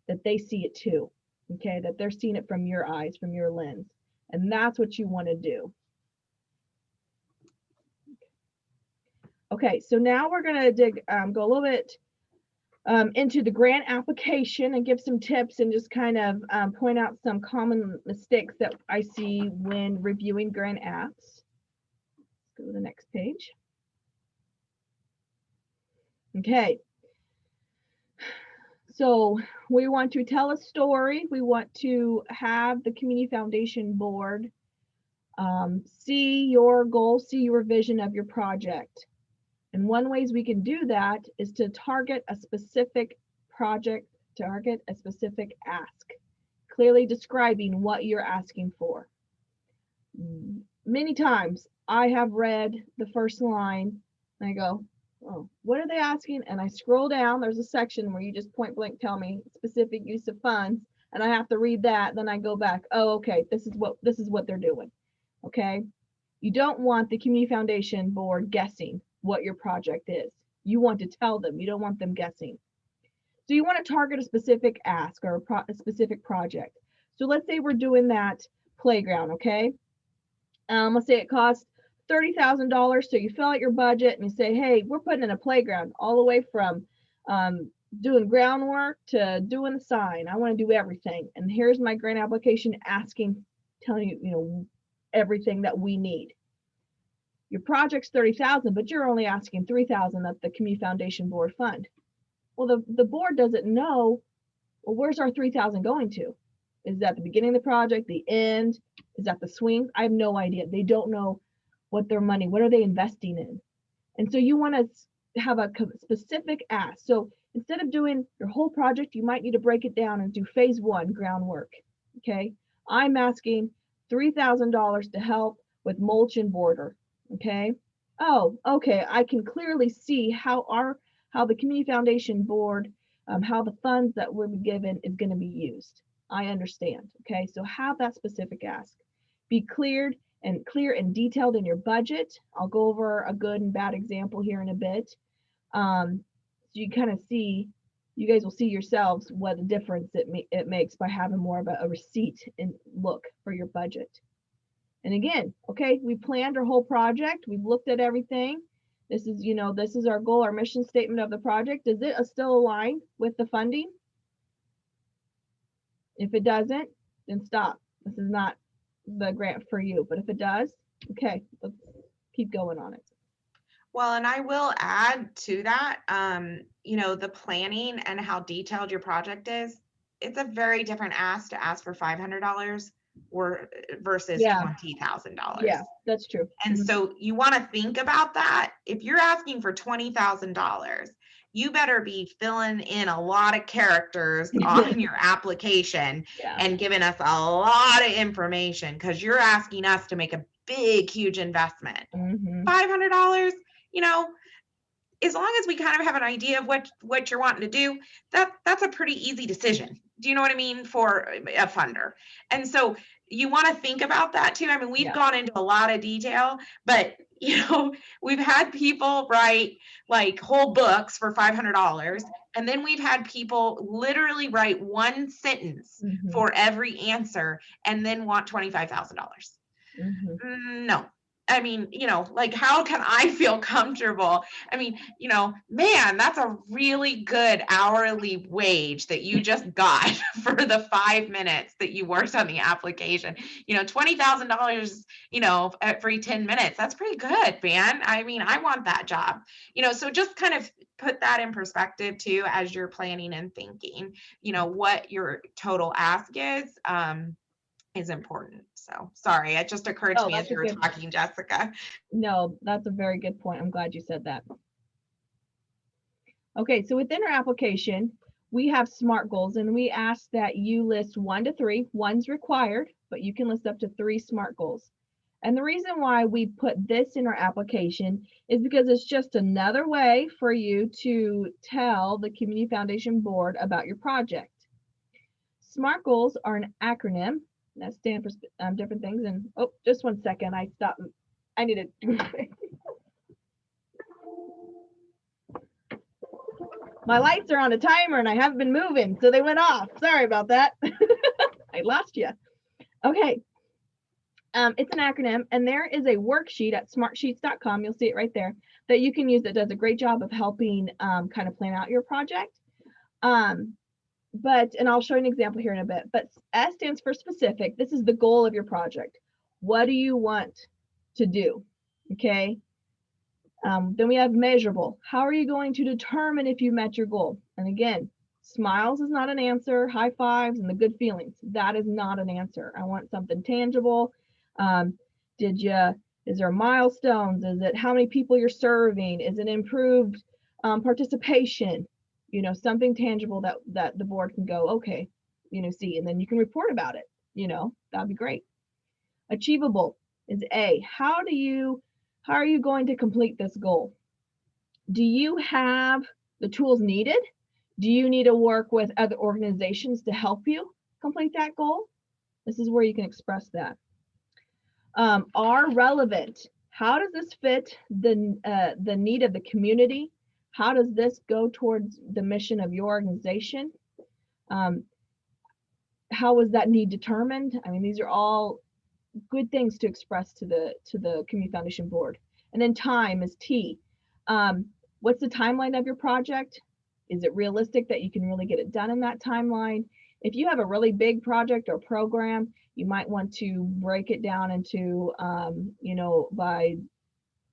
that they see it too, okay? That they're seeing it from your eyes, from your lens. And that's what you want to do. Okay, so now we're going to go a little bit into the grant application and give some tips and just kind of point out some common mistakes that I see when reviewing grant apps. Let's go to the next page. Okay. So we want to tell a story. We want to have the Community Foundation Board see your goal, see your vision of your project. And one ways we can do that is to target a specific project, target a specific ask, clearly describing what you're asking for. Many times I have read the first line and I go, oh, what are they asking? And I scroll down, there's a section where you just point blank tell me specific use of funds, and I have to read that. Then I go back, oh, okay, this is what they're doing. Okay. You don't want the Community Foundation Board guessing what your project is. You want to tell them, you don't want them guessing. So you want to target a specific ask or a specific project. So let's say we're doing that playground, okay? Let's say it costs $30,000. So you fill out your budget and you say, hey, we're putting in a playground all the way from doing groundwork to doing the sign. I want to do everything. And here's my grant application asking, telling you, you know, everything that we need. Your project's $30,000, but you're only asking $3,000 that the Community Foundation Board fund. Well, the board doesn't know, well, where's our $3,000 going to? Is that the beginning of the project, the end? Is that the swings? I have no idea. They don't know what their money, what are they investing in? And so you want to have a specific ask. So instead of doing your whole project, you might need to break it down and do phase one, groundwork. Okay, I'm asking $3,000 to help with mulch and border. Okay. Oh, okay. I can clearly see how the Community Foundation Board, how the funds that we're given is going to be used. I understand. Okay. So have that specific ask. Be clear and detailed in your budget. I'll go over a good and bad example here in a bit. So you kind of see, you guys will see yourselves what the difference it makes by having more of a receipt and look for your budget. And again, okay, we planned our whole project. We've looked at everything. This is, you know, this is our goal, our mission statement of the project. Does it still align with the funding? If it doesn't, then stop. This is not the grant for you. But if it does, okay, let's keep going on it. Well, and I will add to that, you know, the planning and how detailed your project is. It's a very different ask to ask for $500 or versus $20,000. Yeah, that's true. And so you want to think about that. If you're asking for $20,000, you better be filling in a lot of characters on your application and giving us a lot of information, because you're asking us to make a big, huge investment. $500, you know, as long as we kind of have an idea of what you're wanting to do, that's a pretty easy decision. Do you know what I mean? For a funder. And so you want to think about that too. I mean, we've gone into a lot of detail, but you know, we've had people write like whole books for $500. And then we've had people literally write one sentence for every answer and then want $25,000. No. I mean, you know, like, how can I feel comfortable? I mean, you know, man, that's a really good hourly wage that you just got for the 5 minutes that you worked on the application. You know, $20,000, you know, every 10 minutes. That's pretty good, man. I mean, I want that job, you know, so just kind of put that in perspective too, as you're planning and thinking, you know, what your total ask is important. So sorry, it just occurred to me as you were talking, Jessica. No, that's a very good point. I'm glad you said that. Okay, so within our application, we have SMART goals, and we ask that you list 1 to 3. 1's required, but you can list up to 3 SMART goals. And the reason why we put this in our application is because it's just another way for you to tell the Community Foundation Board about your project. SMART goals are an acronym that stand for different things. And oh, just one second, I stopped. I need to. My lights are on a timer and I haven't been moving, so they went off. Sorry about that. I lost you. Okay. It's an acronym, and there is a worksheet at smartsheets.com. You'll see it right there that you can use that does a great job of helping kind of plan out your project. And I'll show you an example here in a bit, but S stands for specific. This is the goal of your project. What do you want to do? Okay. Then we have measurable. How are you going to determine if you met your goal? And again, smiles is not an answer. High fives and the good feelings, that is not an answer. I want something tangible. Is there milestones? Is it how many people you're serving? Is it improved participation? You know, something tangible that the board can go, okay, you know, see, and then you can report about it. You know, that'd be great. Achievable is A. How are you going to complete this goal? Do you have the tools needed? Do you need to work with other organizations to help you complete that goal? This is where you can express that. Are relevant. How does this fit the need of the community? How does this go towards the mission of your organization? How was that need determined? I mean, these are all good things to express to the Community Foundation Board. And then time is T. What's the timeline of your project? Is it realistic that you can really get it done in that timeline? If you have a really big project or program, you might want to break it down into, you know, by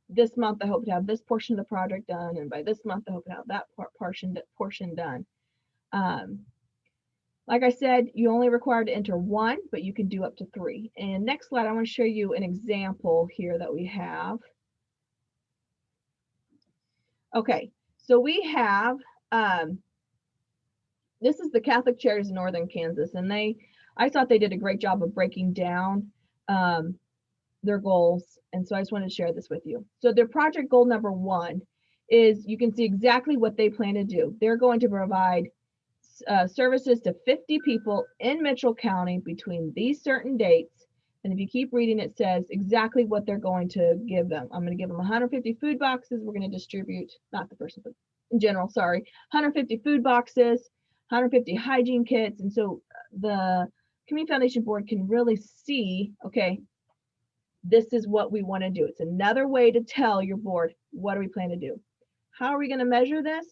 this month, I hope to have this portion of the project done. And by this month, I hope to have that portion done. Like I said, you only required to enter one, but you can do up to 3. And next slide, I want to show you an example here that we have. Okay, so we have, this is the Catholic Charities in Northern Kansas, and I thought they did a great job of breaking down their goals. And so I just wanted to share this with you. So their project goal number 1 is, you can see exactly what they plan to do. They're going to provide services to 50 people in Mitchell County between these certain dates. And if you keep reading, it says exactly what they're going to give them. I'm going to give them 150 food boxes. We're going to distribute, not the person, but in general, sorry, 150 food boxes, 150 hygiene kits. And so the Community Foundation Board can really see, okay, this is what we want to do. It's another way to tell your board, what do we plan to do? How are we going to measure this?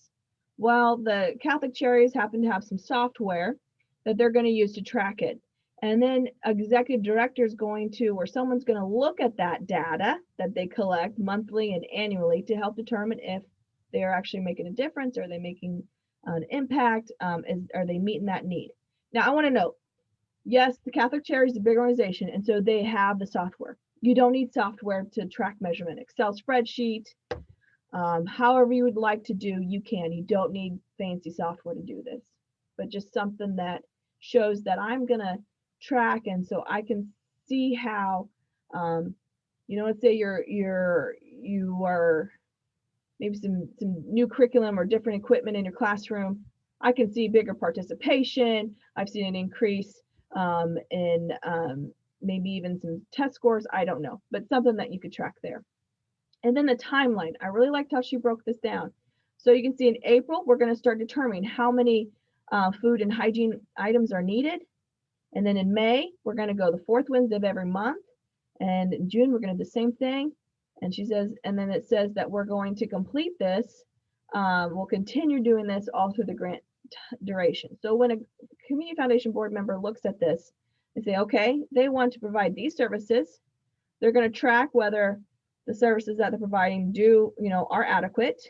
Well, the Catholic Charities happen to have some software that they're going to use to track it. And then executive director is going to, or someone's going to look at that data that they collect monthly and annually to help determine if they're actually making a difference. Are they making an impact? Are they meeting that need? Now, I want to note, yes, the Catholic Charities is a big organization, and so they have the software. You don't need software to track measurement. Excel spreadsheet, however you would like to do, you can. You don't need fancy software to do this, but just something that shows that I'm going to track, and so I can see how, you know, let's say you are maybe some new curriculum or different equipment in your classroom. I can see bigger participation. I've seen an increase in maybe even some test scores. I don't know, but something that you could track there. And then the timeline. I really liked how she broke this down. So you can see in April, we're going to start determining how many food and hygiene items are needed. And then in May, we're going to go the 4th Wednesday of every month. And in June, we're going to do the same thing. And she says, and then it says that we're going to complete this. We'll continue doing this all through the grant duration. So when a Community Foundation Board member looks at this, they say, okay, they want to provide these services. They're going to track whether the services that they're providing are adequate.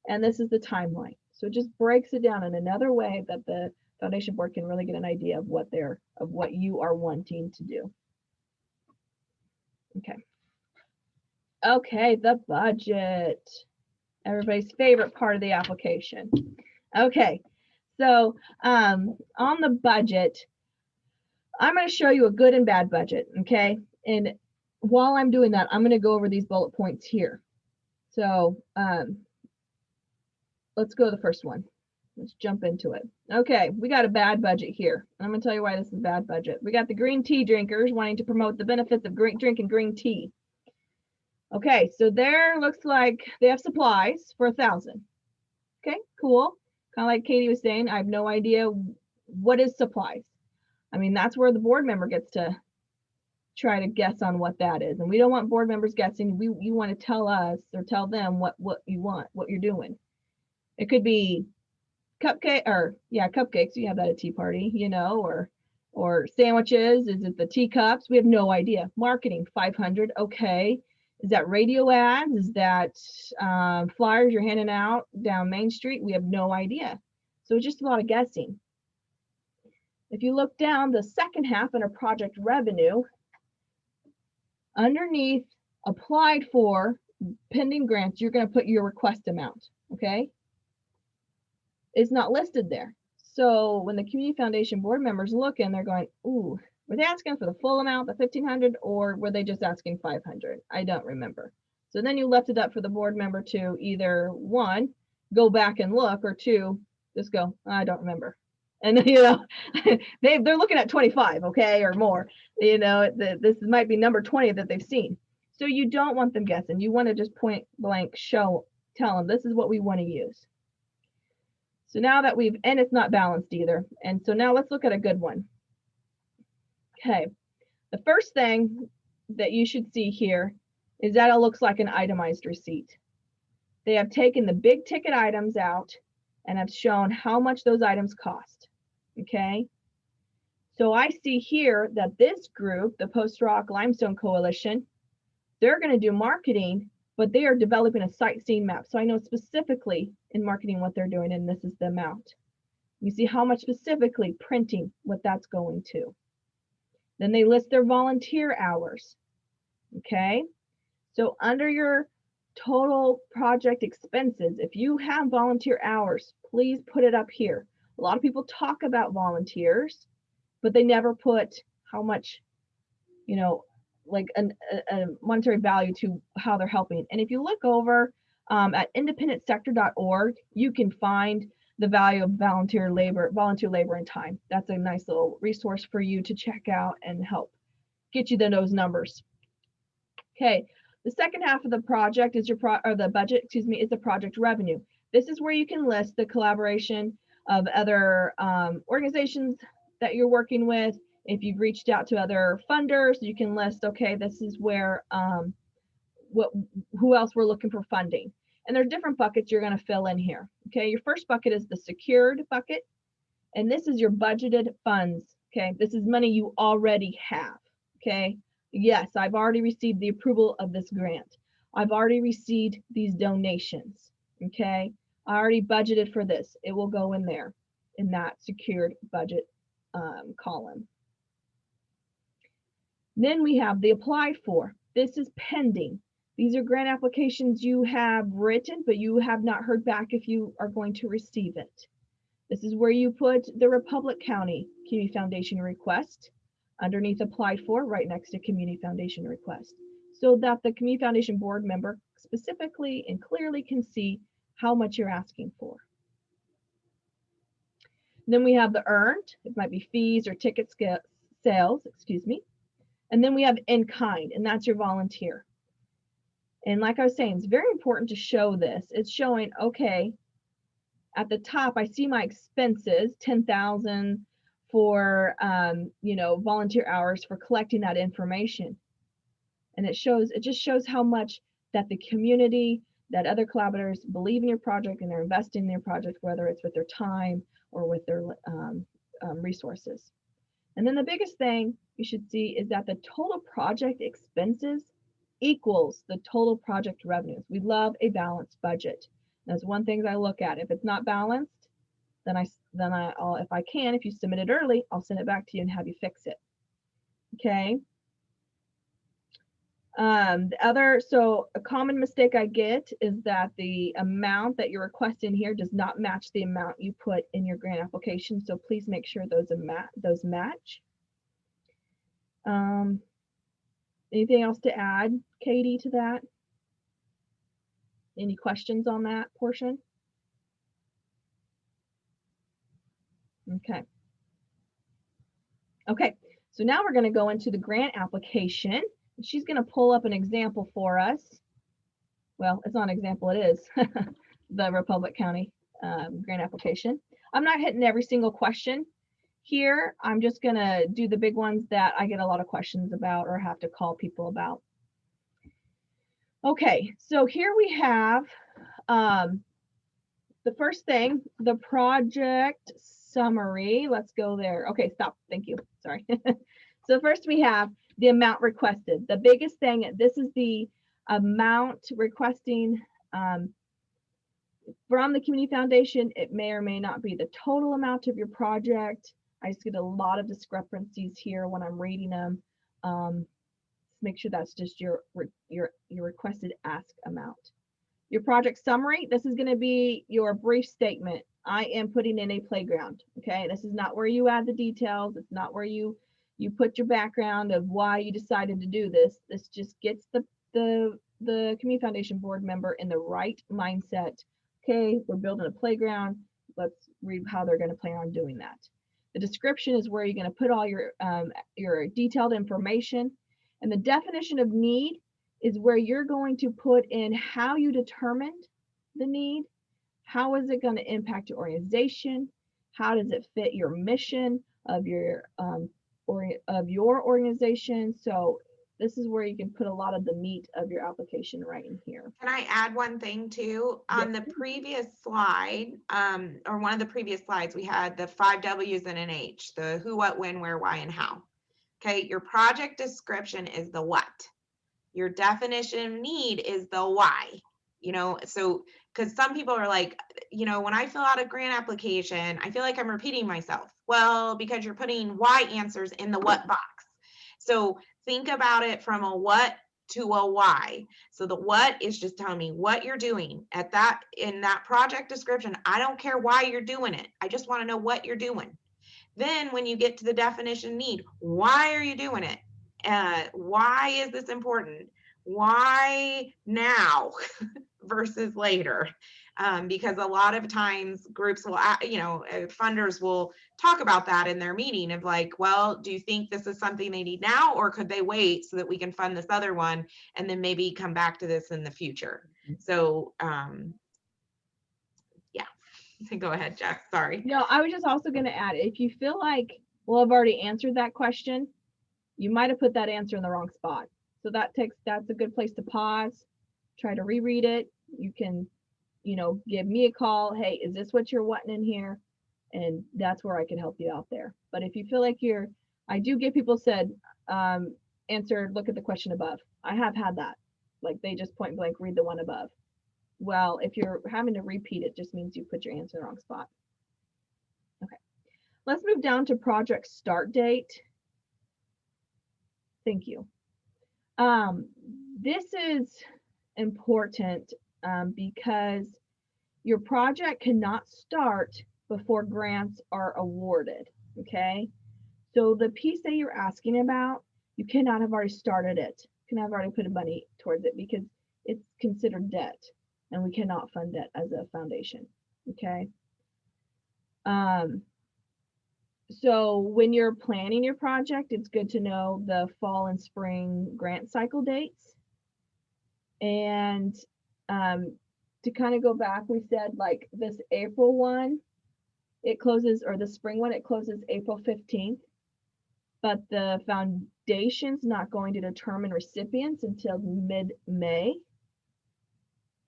And this is the timeline. So it just breaks it down in another way that the Foundation Board can really get an idea of what you are wanting to do. Okay. Okay, the budget. Everybody's favorite part of the application. Okay, so on the budget, I'm going to show you a good and bad budget, okay? And while I'm doing that, I'm going to go over these bullet points here. So let's go to the first one. Let's jump into it. Okay, we got a bad budget here. I'm going to tell you why this is a bad budget. We got the green tea drinkers wanting to promote the benefits of drinking green tea. Okay, so there looks like they have supplies for 1,000. Okay, cool. Kind of like Katie was saying, I have no idea what is supplies. I mean, that's where the board member gets to try to guess on what that is. And we don't want board members guessing. You want to tell us or tell them what you want, what you're doing. It could be cupcakes. You have that at tea party, you know, or sandwiches. Is it the teacups? We have no idea. Marketing, 500. Okay. Is that radio ads? Is that flyers you're handing out down Main Street? We have no idea. So it's just a lot of guessing. If you look down the second half under project revenue, underneath applied for pending grants, you're going to put your request amount. Okay. It's not listed there. So when the Community Foundation board members look in, they're going, ooh, were they asking for the full amount, the 1,500, or were they just asking 500? I don't remember. So then you left it up for the board member to either one, go back and look, or two, just go, I don't remember. And you know, they're looking at 25, okay, or more. You know, this might be number 20 that they've seen. So you don't want them guessing. You want to just point blank tell them this is what we want to use. So now that and it's not balanced either. And so now let's look at a good one. Okay, the first thing that you should see here is that it looks like an itemized receipt. They have taken the big ticket items out and have shown how much those items cost. Okay, so I see here that this group, the Post Rock Limestone Coalition, they're going to do marketing, but they are developing a sightseeing map. So I know specifically in marketing what they're doing, and this is the amount. You see how much specifically printing, what that's going to. Then they list their volunteer hours. Okay, so under your total project expenses, if you have volunteer hours, please put it up here. A lot of people talk about volunteers, but they never put how much, you know, like a monetary value to how they're helping. And if you look over at independentsector.org, you can find the value of volunteer labor and time. That's a nice little resource for you to check out and help get you those numbers. Okay, the second half of the project is the budget, is the project revenue. This is where you can list the collaboration of other organizations that you're working with. If you've reached out to other funders, you can list, okay, this is where who else we're looking for funding. And there's different buckets you're going to fill in here. Okay, your first bucket is the secured bucket, and this is your budgeted funds. Okay, this is money you already have. Okay, yes, I've already received the approval of this grant. I've already received these donations. Okay, I already budgeted for this. It will go in there in that secured budget column. Then we have the applied for. This is pending. These are grant applications you have written, but you have not heard back if you are going to receive it. This is where you put the Republic County Community Foundation request underneath applied for, right next to Community Foundation request, so that the Community Foundation board member specifically and clearly can see how much you're asking for. Then we have the earned. It might be fees or ticket sales, excuse me. And then we have in kind, and that's your volunteer. And like I was saying, it's very important to show this. It's showing, okay, at the top, I see my expenses, 10,000 for, you know, volunteer hours for collecting that information. And it just shows how much that the community, that other collaborators believe in your project and they're investing in your project, whether it's with their time or with their resources. And then the biggest thing you should see is that the total project expenses equals the total project revenues. We love a balanced budget. That's one thing I look at. If it's not balanced, then I'll, if I can, if you submit it early, I'll send it back to you and have you fix it. Okay. So a common mistake I get is that the amount that you're requesting here does not match the amount you put in your grant application. So please make sure those match. Anything else to add, Katie, to that? Any questions on that portion? Okay. Okay, so now we're going to go into the grant application. She's going to pull up an example for us. Well, it's not an example, it is the Republic County grant application. I'm not hitting every single question here. I'm just going to do the big ones that I get a lot of questions about or have to call people about. Okay, so here we have the first thing, the project summary. Let's go there. Okay, stop. Thank you. Sorry. So first we have the amount requested. The biggest thing, this is the amount requesting from the Community Foundation. It may or may not be the total amount of your project. I just get a lot of discrepancies here when I'm reading them. Make sure that's just your requested ask amount. Your project summary, this is going to be your brief statement. I am putting in a playground. Okay, this is not where you add the details. It's not where you put your background of why you decided to do this. This just gets the Community Foundation board member in the right mindset. Okay, we're building a playground. Let's read how they're going to plan on doing that. The description is where you're going to put all your detailed information, and the definition of need is where you're going to put in how you determined the need. How is it going to impact your organization? How does it fit your mission of your organization? So this is where you can put a lot of the meat of your application right in here. Can I add one thing too? On the previous slide, or one of the previous slides, we had the 5 W's and an H, the who, what, when, where, why, and how. Okay, your project description is the what. Your definition of need is the why. You know, so because some people are like, you know, when I fill out a grant application, I feel like I'm repeating myself. Well, because you're putting why answers in the what box. So think about it from a what to a why. So the what is just telling me what you're doing in that project description. I don't care why you're doing it. I just want to know what you're doing. Then when you get to the definition need, why are you doing it? Why is this important? Why now versus later? Because a lot of times groups will, funders will talk about that in their meeting of like, well, do you think this is something they need now, or could they wait so that we can fund this other one and then maybe come back to this in the future? So go ahead, Jeff. Sorry. No, I was just also going to add, if you feel like, well, I've already answered that question, you might have put that answer in the wrong spot. So that's a good place to pause, try to reread it. You can, give me a call. Hey, is this what you're wanting in here? And that's where I can help you out there. But if you feel like I do get people said, answer, look at the question above. I have had that. Like they just point blank, read the one above. Well, if you're having to repeat it, just means you put your answer in the wrong spot. Okay, let's move down to project start date. Thank you. This is important because your project cannot start before grants are awarded, okay? So the piece that you're asking about, you cannot have already started it. You cannot have already put money towards it because it's considered debt. And we cannot fund debt as a foundation, okay? So when you're planning your project, it's good to know the fall and spring grant cycle dates. And to kind of go back, we said like this April one, it closes, or the spring one, it closes April 15th. But the foundation's not going to determine recipients until mid-May.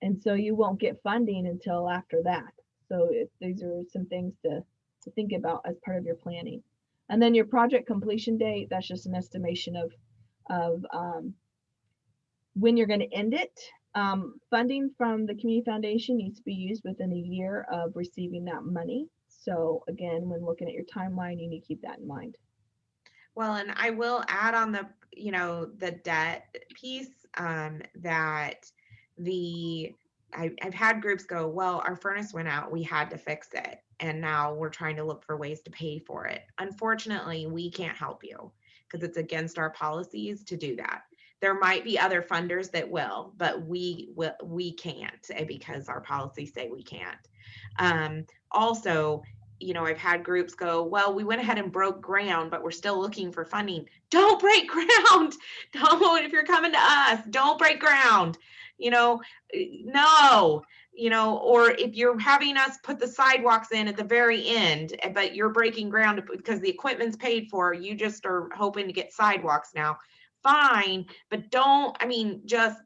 And so you won't get funding until after that. So these are some things to think about as part of your planning. And then your project completion date, that's just an estimation of when you're going to end it. Funding from the Community Foundation needs to be used within a year of receiving that money. So again, when looking at your timeline, you need to keep that in mind. Well, and I will add on the debt piece that I've had groups go, well, our furnace went out, we had to fix it, and now we're trying to look for ways to pay for it. Unfortunately, we can't help you because it's against our policies to do that. There might be other funders that will, but we can't because our policies say we can't. Also, you know, I've had groups go, well, we went ahead and broke ground, but we're still looking for funding. Don't break ground. Don't, if you're coming to us, don't break ground. You know, no, you know, or if you're having us put the sidewalks in at the very end, but you're breaking ground because the equipment's paid for, you just are hoping to get sidewalks now. Fine, but don't, I mean, just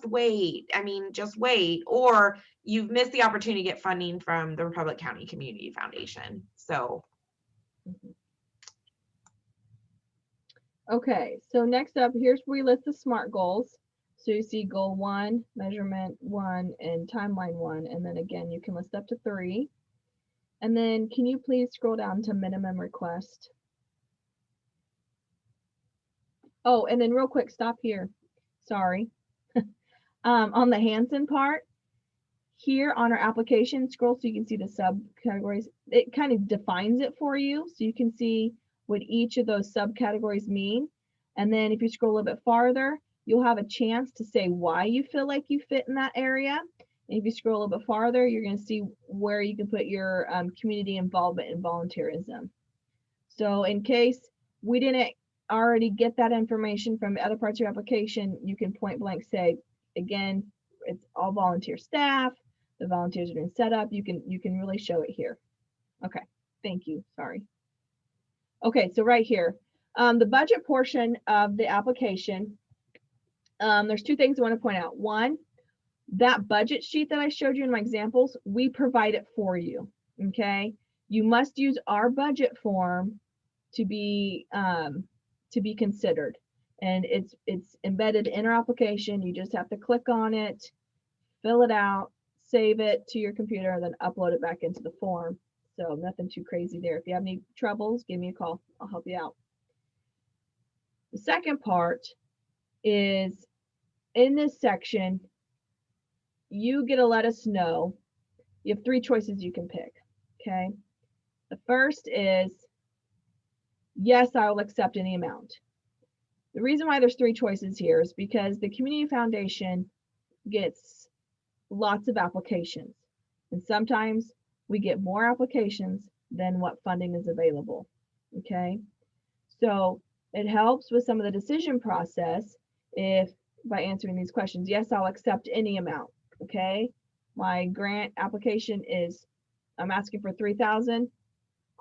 wait. I mean, just wait, or you've missed the opportunity to get funding from the Republic County Community Foundation. So. Okay, so next up, here's where we list the SMART goals. So you see goal 1, measurement 1, and timeline 1. And then again, you can list up to 3. And then can you please scroll down to minimum request? Oh, and then real quick, stop here. Sorry. On the Hansen part, here on our application, scroll so you can see the subcategories. It kind of defines it for you, so you can see what each of those subcategories mean. And then if you scroll a little bit farther, you'll have a chance to say why you feel like you fit in that area. And if you scroll a little bit farther, you're going to see where you can put your community involvement and volunteerism. So in case we didn't already get that information from other parts of your application, you can point blank say, again, it's all volunteer staff. The volunteers are doing setup. You can really show it here. Okay, thank you. Sorry. Okay, so right here, the budget portion of the application, there's 2 things I want to point out. One, that budget sheet that I showed you in my examples, we provide it for you. Okay, you must use our budget form to be considered, and it's embedded in our application. You just have to click on it, fill it out, save it to your computer, and then upload it back into the form. So nothing too crazy there. If you have any troubles, give me a call. I'll help you out. The second part is in this section, you get to let us know. You have 3 choices you can pick. Okay. The first is, yes, I will accept any amount. The reason why there's 3 choices here is because the Community Foundation gets lots of applications, and sometimes we get more applications than what funding is available. Okay, so it helps with some of the decision process if by answering these questions. Yes, I'll accept any amount. Okay, my grant application is, I'm asking for $3,000.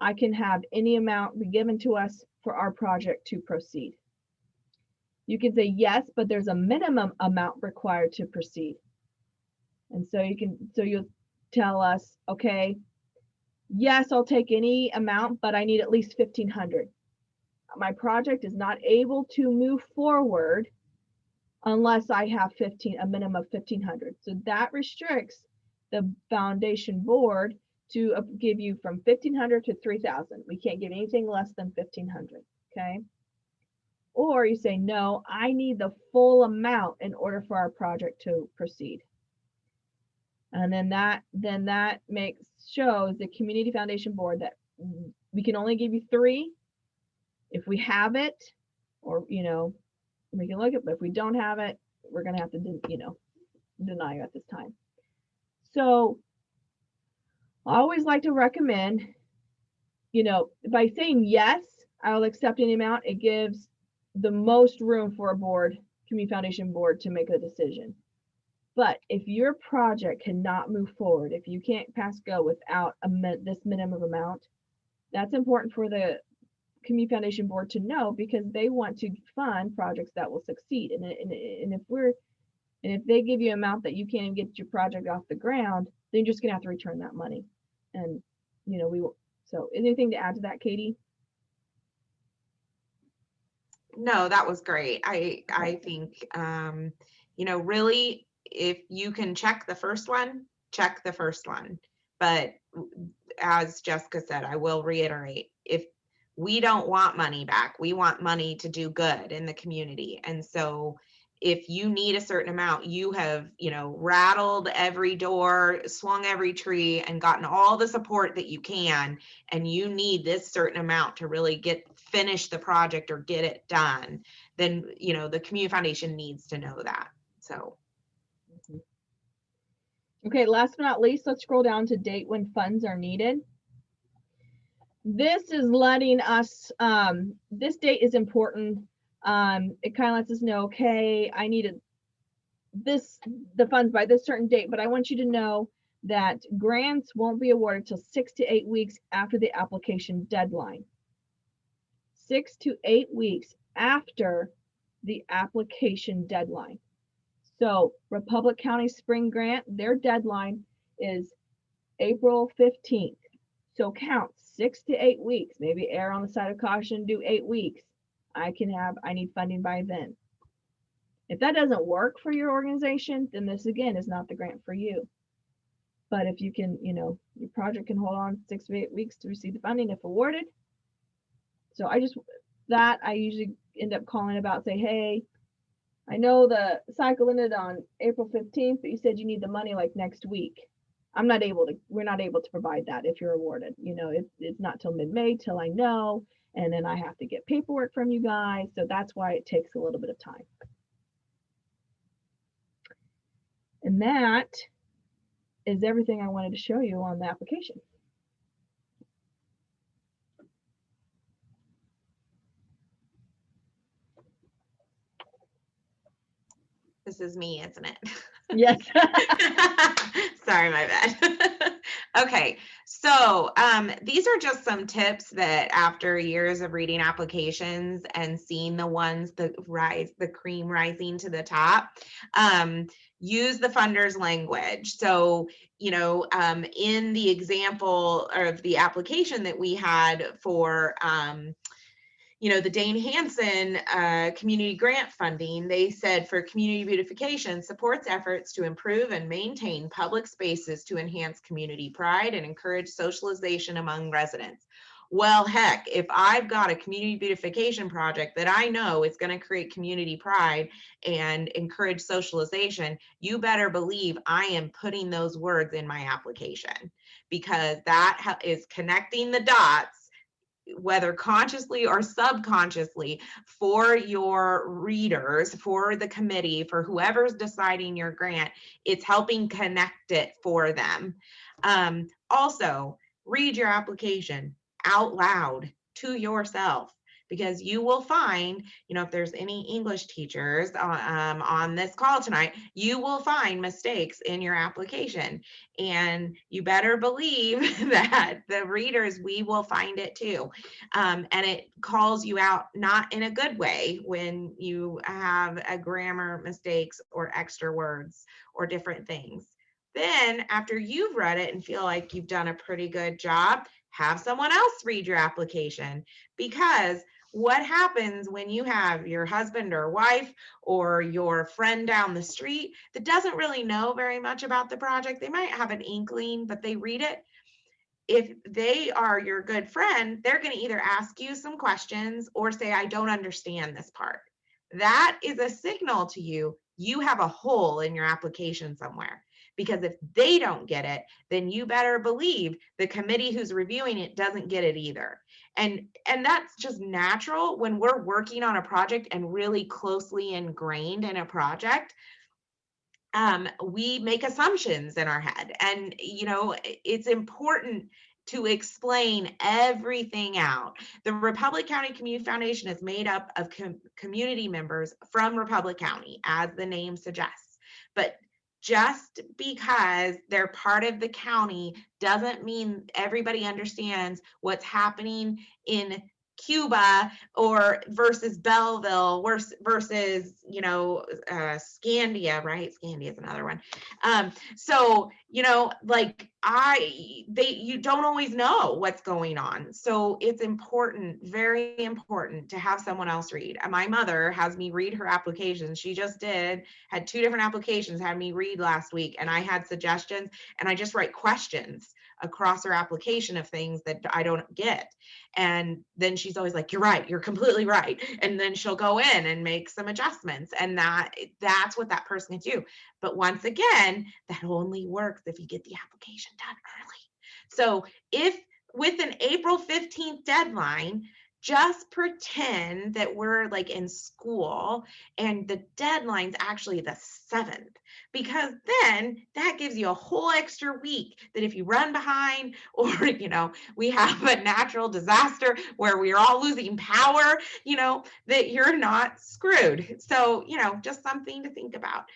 I can have any amount be given to us for our project to proceed. You can say yes, but there's a minimum amount required to proceed. And so you'll tell us, okay, yes, I'll take any amount, but I need at least 1,500. My project is not able to move forward unless I have a minimum of 1,500. So that restricts the foundation board to give you from 1,500 to 3,000. We can't give anything less than 1,500. Okay. Or you say, no, I need the full amount in order for our project to proceed. And then that shows the Community Foundation Board that we can only give you 3 if we have it, or we can look at, but if we don't have it, we're going to have to deny you at this time. So I always like to recommend, by saying yes, I'll accept any amount, it gives the most room for a Community Foundation board to make a decision. But if your project cannot move forward, if you can't pass go without this minimum amount, that's important for the Community Foundation board to know, because they want to fund projects that will succeed. And if they give you an amount that you can't even get your project off the ground, then you're just gonna have to return that money. And we will. So anything to add to that, Katie? No, that was great. I think, really, if you can check the first one, check the first one. But as Jessica said, I will reiterate, if we don't want money back, we want money to do good in the community. And so if you need a certain amount, you have, you know, rattled every door, swung every tree, and gotten all the support that you can, and you need this certain amount to really finish the project or get it done, then, you know, the Community Foundation needs to know that. So. Okay, last but not least, let's scroll down to date when funds are needed. This is letting us, this date is important. It kind of lets us know, okay, I needed the funds by this certain date, but I want you to know that grants won't be awarded till 6 to 8 weeks after the application deadline. 6 to 8 weeks after the application deadline. So Republic County Spring Grant, their deadline is April 15th. So count 6 to 8 weeks, maybe err on the side of caution, do 8 weeks. I need funding by then. If that doesn't work for your organization, then this again is not the grant for you. But if you can, you know, your project can hold on 6 to 8 weeks to receive the funding if awarded. So I usually end up calling about, say, hey, I know the cycle ended on April 15th, but you said you need the money like next week. We're not able to provide that if you're awarded. You know, it's not till mid-May till I know, and then I have to get paperwork from you guys. So that's why it takes a little bit of time. And that is everything I wanted to show you on the application. This is me, isn't it? Yes. Sorry, my bad. Okay, so these are just some tips that after years of reading applications and seeing the ones that rise, the cream rising to the top, use the funders language. So, you know, in the example of the application that we had for you know, the Dane Hansen community grant funding, they said for community beautification, supports efforts to improve and maintain public spaces to enhance community pride and encourage socialization among residents. Well, heck, if I've got a community beautification project that I know is going to create community pride and encourage socialization, you better believe I am putting those words in my application, because that is connecting the dots, whether consciously or subconsciously, for your readers, for the committee, for whoever's deciding your grant. It's helping connect it for them. Also, read your application out loud to yourself, because you will find, you know, if there's any English teachers on this call tonight, you will find mistakes in your application. And you better believe that the readers, we will find it too. And it calls you out, not in a good way, when you have a grammar mistakes or extra words or different things. Then after you've read it and feel like you've done a pretty good job, have someone else read your application. Because what happens when you have your husband or wife or your friend down the street that doesn't really know very much about the project? They might have an inkling, but they read it. If they are your good friend, they're going to either ask you some questions or say, I don't understand this part. That is a signal to you, you have a hole in your application somewhere. Because if they don't get it, then you better believe the committee who's reviewing it doesn't get it either. And that's just natural when we're working on a project and really closely ingrained in a project. We make assumptions in our head, and you know, it's important to explain everything out. The Republic County Community Foundation is made up of community members from Republic County, as the name suggests. But just because they're part of the county doesn't mean everybody understands what's happening in Cuba or versus Belleville versus, you know, Scandia, right? Scandia is another one. So, you know, like you don't always know what's going on. So it's important, very important, to have someone else read. My mother has me read her applications. She just had 2 different applications, had me read last week, and I had suggestions, and I just write questions across her application of things that I don't get. And then she's always like, "You're right, you're completely right." And then she'll go in and make some adjustments, and that's what that person can do. But once again, that only works if you get the application done early. So if with an April 15th deadline, just pretend that we're like in school and the deadline's actually the 7th, because then that gives you a whole extra week that if you run behind, or we have a natural disaster where we're all losing power, that you're not screwed. So just something to think about.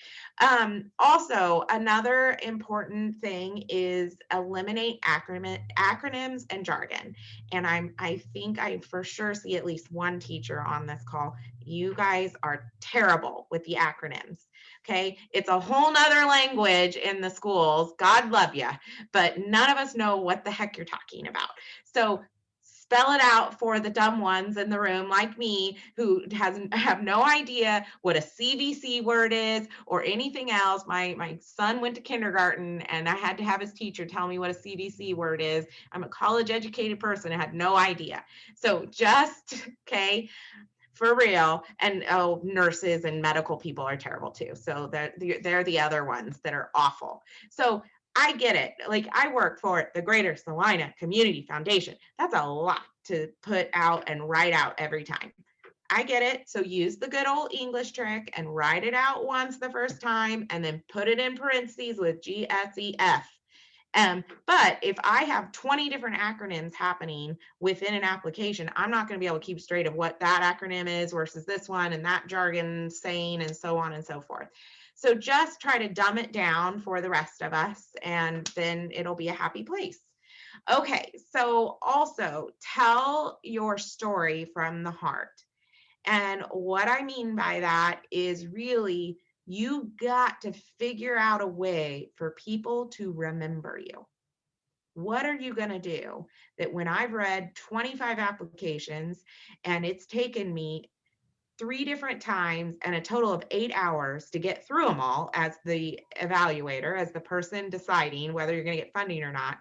Also, another important thing is eliminate acronyms and jargon. And I think I for sure see at least one teacher on this call. You guys are terrible with the acronyms. Okay. It's a whole nother language in the schools. God love you, but none of us know what the heck you're talking about. So spell it out for the dumb ones in the room like me, who have no idea what a CVC word is or anything else. My son went to kindergarten and I had to have his teacher tell me what a CVC word is. I'm a college educated person. I had no idea. So just, okay, for real. And nurses and medical people are terrible too. So they're the other ones that are awful. So I get it. Like, I work for the Greater Salina Community Foundation. That's a lot to put out and write out every time. I get it. So use the good old English trick and write it out once the first time and then put it in parentheses with GSEF. But if I have 20 different acronyms happening within an application, I'm not going to be able to keep straight of what that acronym is versus this one and that jargon saying, and so on and so forth. So just try to dumb it down for the rest of us, and then it'll be a happy place. Okay, so also tell your story from the heart. And what I mean by that is really, you got to figure out a way for people to remember you. What are you going to do that when I've read 25 applications and it's taken me 3 different times and a total of 8 hours to get through them all as the evaluator, as the person deciding whether you're going to get funding or not,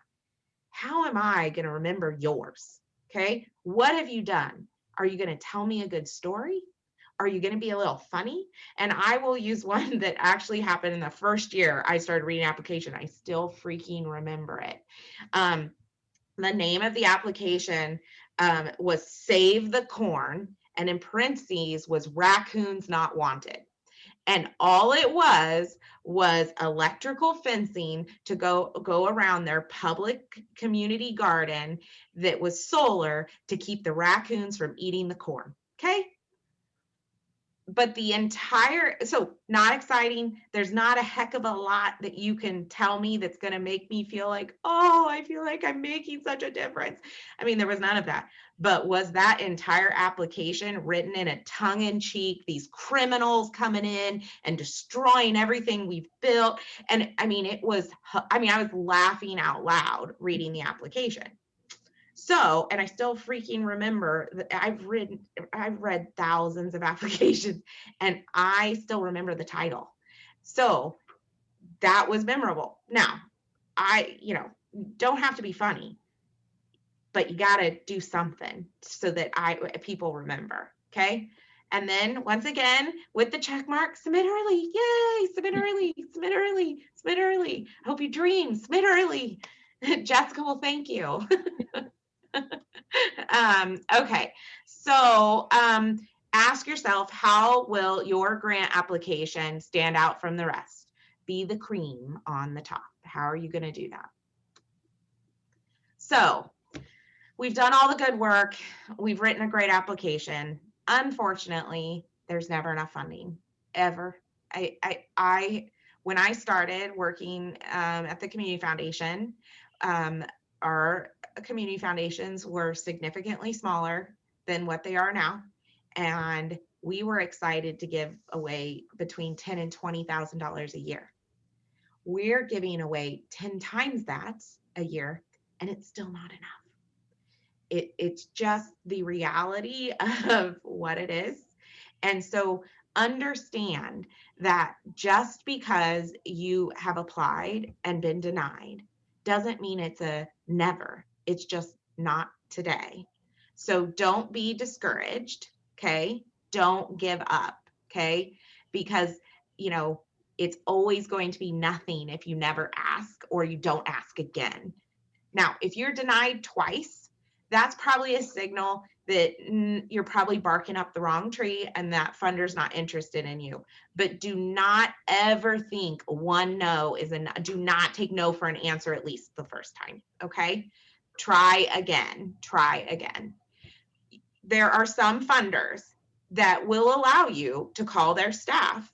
how am I going to remember yours? Okay. What have you done? Are you going to tell me a good story? Are you going to be a little funny? And I will use one that actually happened in the first year I started reading application. I still freaking remember it. The name of the application was Save the Corn, and in parentheses was Raccoons Not Wanted. And all it was electrical fencing to go around their public community garden that was solar to keep the raccoons from eating the corn. Okay. But so not exciting. There's not a heck of a lot that you can tell me that's going to make me feel like, oh, I feel like I'm making such a difference. I mean, there was none of that. But was that entire application written in a tongue-in-cheek, these criminals coming in and destroying everything we've built? And I mean, I was laughing out loud reading the application. So, and I still freaking remember that I've read thousands of applications and I still remember the title. So that was memorable. Now, don't have to be funny, but you got to do something so that people remember. Okay. And then once again, with the check mark, submit early. Yay, submit early, submit early, submit early. I hope you dream, submit early. Jessica will thank you. Okay, so ask yourself, how will your grant application stand out from the rest? Be the cream on the top. How are you going to do that? So we've done all the good work. We've written a great application. Unfortunately, there's never enough funding, ever. When I started working at the Community Foundation, our community foundations were significantly smaller than what they are now. And we were excited to give away between $10,000 and $20,000 a year. We're giving away 10 times that a year, and it's still not enough. It's just the reality of what it is. And so understand that just because you have applied and been denied doesn't mean it's a never. It's just not today. So don't be discouraged, okay? Don't give up, okay? Because, you know, it's always going to be nothing if you never ask or you don't ask again. Now, if you're denied twice, that's probably a signal that you're probably barking up the wrong tree and that funder's not interested in you. But do not ever think one no is enough. Do not take no for an answer at least the first time, okay? Try again, try again. There are some funders that will allow you to call their staff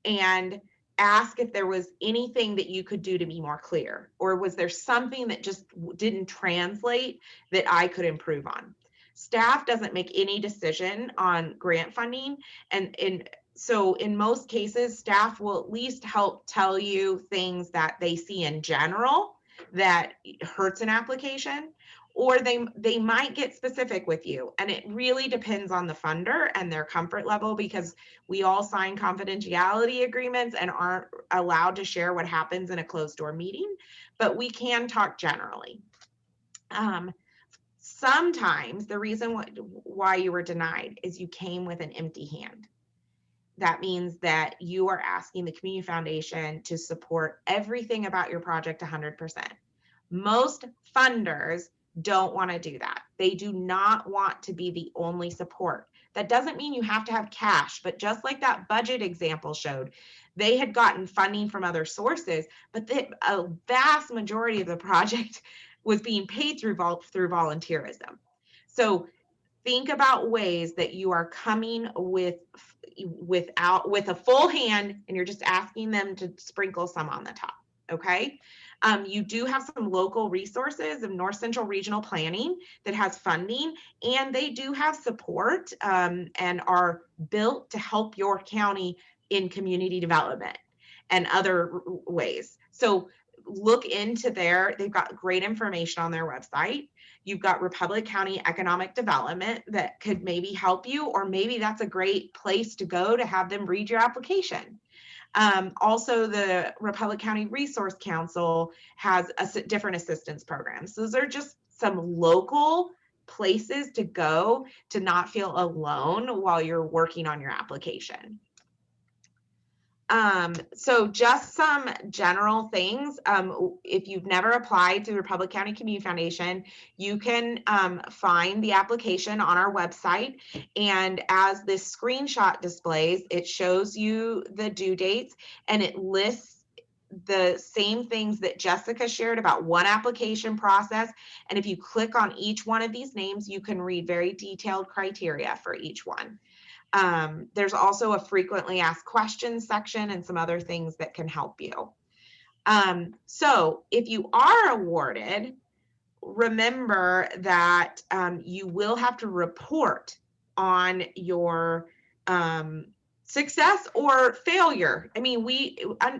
and ask if there was anything that you could do to be more clear, or was there something that just didn't translate that I could improve on. Staff doesn't make any decision on grant funding, and so in most cases staff will at least help tell you things that they see in general that hurts an application, or they might get specific with you, and it really depends on the funder and their comfort level, because we all sign confidentiality agreements and aren't allowed to share what happens in a closed door meeting, but we can talk generally. Sometimes the reason why you were denied is you came with an empty hand. That means that you are asking the Community Foundation to support everything about your project 100%. Most funders don't want to do that. They do not want to be the only support. That doesn't mean you have to have cash, but just like that budget example showed, they had gotten funding from other sources, but a vast majority of the project was being paid through volunteerism. So think about ways that you are coming with a full hand and you're just asking them to sprinkle some on the top. Okay. You do have some local resources of North Central Regional Planning that has funding, and they do have support and are built to help your county in community development and other ways. So look into they've got great information on their website. You've got Republic County Economic Development that could maybe help you, or maybe that's a great place to go to have them read your application. Also, the Republic County Resource Council has different assistance programs. Those are just some local places to go to not feel alone while you're working on your application. So just some general things. If you've never applied to the Republic County Community Foundation, you can find the application on our website. And as this screenshot displays, it shows you the due dates and it lists the same things that Jessica shared about one application process. And if you click on each one of these names, you can read very detailed criteria for each one. There's also a frequently asked questions section and some other things that can help you. So if you are awarded, remember that you will have to report on your success or failure. I mean,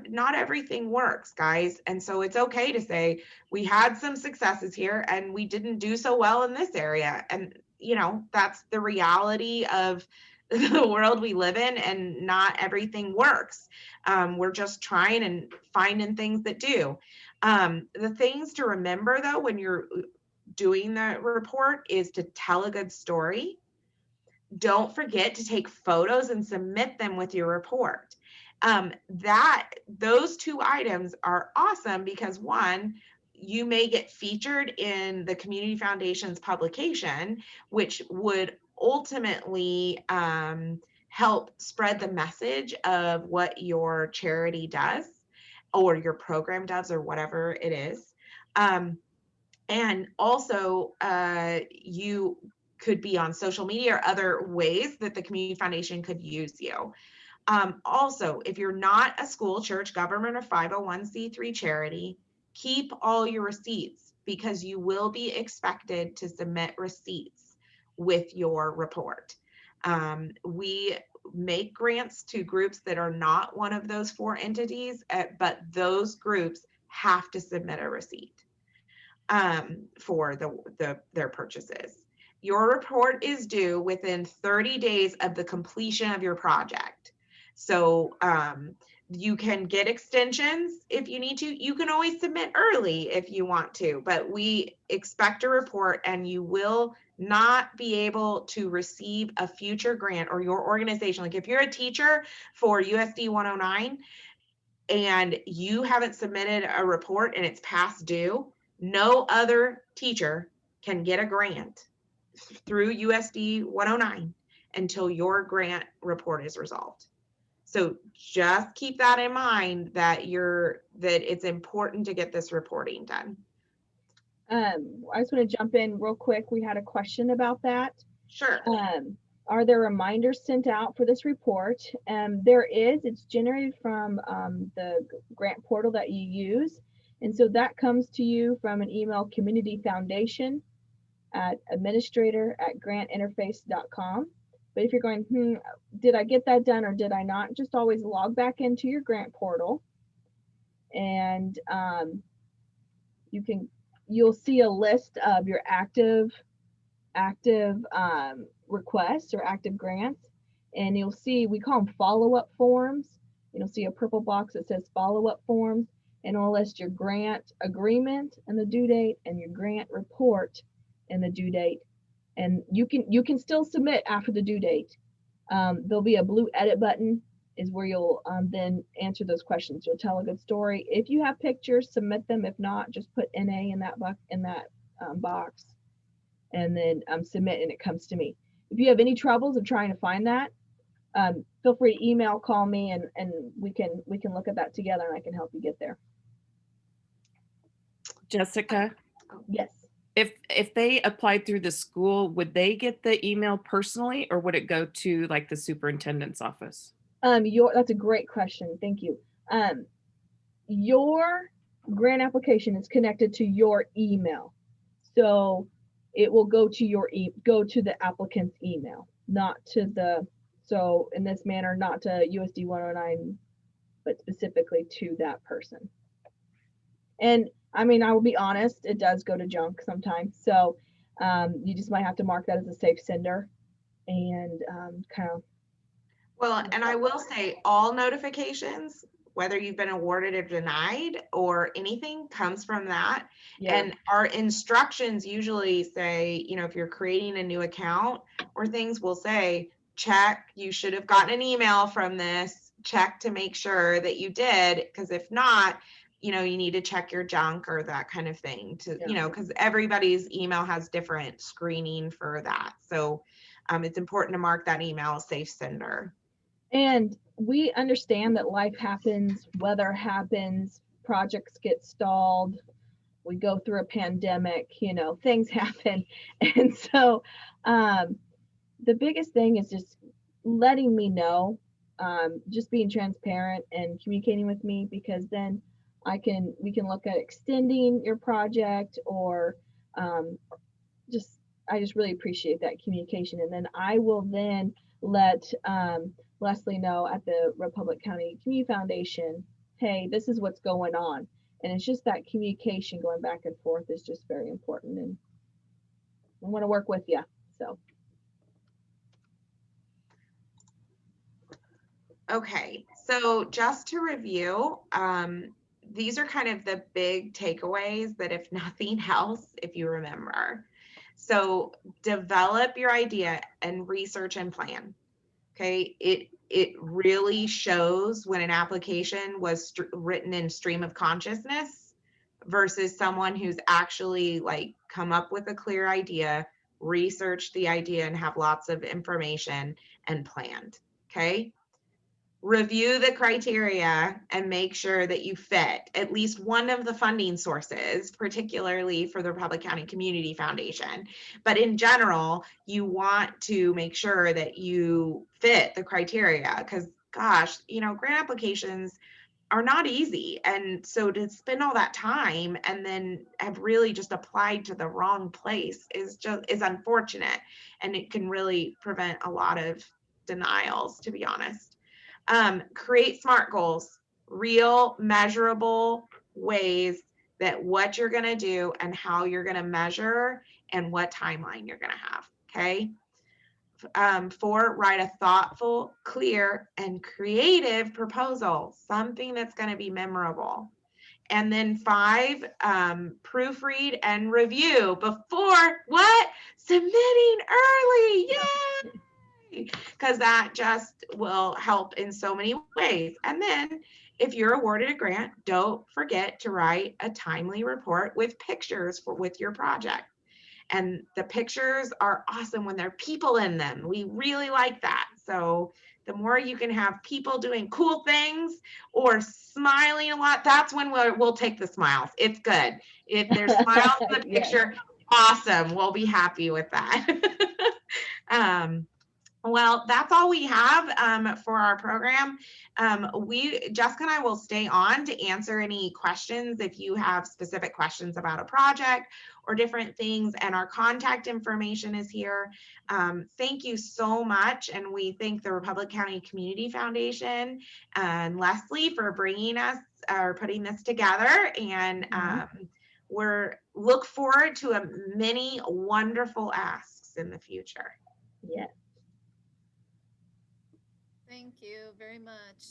not everything works, guys. And so it's okay to say we had some successes here and we didn't do so well in this area. And, you know, that's the reality of the world we live in, and not everything works. We're just trying and finding things that do. The things to remember though, when you're doing the report, is to tell a good story. Don't forget to take photos and submit them with your report. Those two items are awesome because one, you may get featured in the Community Foundation's publication, which would ultimately help spread the message of what your charity does or your program does or whatever it is. And also you could be on social media or other ways that the Community Foundation could use you. Also, if you're not a school, church, government, or 501c3 charity, keep all your receipts because you will be expected to submit receipts with your report. We make grants to groups that are not one of those 4 entities, but those groups have to submit a receipt for their purchases. Your report is due within 30 days of the completion of your project. So you can get extensions if you need to. You can always submit early if you want to, but we expect a report, and you will not be able to receive a future grant, or your organization. Like if you're a teacher for USD 109 and you haven't submitted a report and it's past due, no other teacher can get a grant through USD 109 until your grant report is resolved. So just keep that in mind, that it's important to get this reporting done. I just want to jump in real quick. We had a question about that. Sure. Are there reminders sent out for this report? There is. It's generated from the grant portal that you use. And so that comes to you from an email, Community Foundation at administrator@grantinterface.com. But if you're going, did I get that done or did I not? Just always log back into your grant portal, and you'll see a list of your active requests or active grants, and you'll see, we call them follow-up forms. You'll see a purple box that says follow-up forms, and it'll list your grant agreement and the due date, and your grant report and the due date. And you can still submit after the due date. There'll be a blue edit button is where you'll then answer those questions. You'll tell a good story. If you have pictures, submit them. If not, just put NA in that box, and then submit, and it comes to me. If you have any troubles of trying to find that, feel free to email, call me, and we can look at that together, and I can help you get there. Jessica, Yes. if they applied through the school, would they get the email personally, or would it go to like the superintendent's office? That's a great question. Thank you. Your grant application is connected to your email, so it will go to the applicant's email, not to so in this manner, not to USD 109, but specifically to that person. And I mean, I will be honest, it does go to junk sometimes. So you just might have to mark that as a safe sender, and kind of. Well, and I will say all notifications, whether you've been awarded or denied or anything, comes from that. Yeah. And our instructions usually say, if you're creating a new account or things, will say, check, you should have gotten an email from this, check to make sure that you did, because if not, you need to check your junk or that kind of thing because everybody's email has different screening for that. So it's important to mark that email safe sender. And we understand that life happens, weather happens, projects get stalled, we go through a pandemic, things happen. And so the biggest thing is just letting me know, just being transparent and communicating with me, because then we can look at extending your project, or I just really appreciate that communication. And then I will then let Leslie know at the Republic County Community Foundation, hey, this is what's going on. And it's just that communication going back and forth is just very important, and I want to work with you. So. Okay, so just to review, these are kind of the big takeaways that, if nothing else, if you remember. So develop your idea and research and plan. Okay, it really shows when an application was written in stream of consciousness versus someone who's actually come up with a clear idea, researched the idea, and have lots of information and planned. Okay. Review the criteria and make sure that you fit at least one of the funding sources, particularly for the Republic County Community Foundation. But in general, you want to make sure that you fit the criteria, because gosh, grant applications are not easy. And so to spend all that time and then have really just applied to the wrong place is unfortunate. And it can really prevent a lot of denials, to be honest. Create SMART goals, real measurable ways that what you're going to do and how you're going to measure and what timeline you're going to have. Okay. 4, write a thoughtful, clear, and creative proposal, something that's going to be memorable. And then 5, proofread and review before what? Submitting early. Yay! Because that just will help in so many ways. And then if you're awarded a grant, don't forget to write a timely report with pictures with your project. And the pictures are awesome when there are people in them. We really like that. So the more you can have people doing cool things or smiling a lot, that's when we'll take the smiles. It's good. If there's smiles in the Yes. picture, awesome. We'll be happy with that. Well, that's all we have for our program. Jessica and I will stay on to answer any questions if you have specific questions about a project or different things, and our contact information is here. Thank you so much, and we thank the Republic County Community Foundation and Leslie for bringing us or putting this together, and we're look forward to many wonderful asks in the future. Yes. Thank you very much.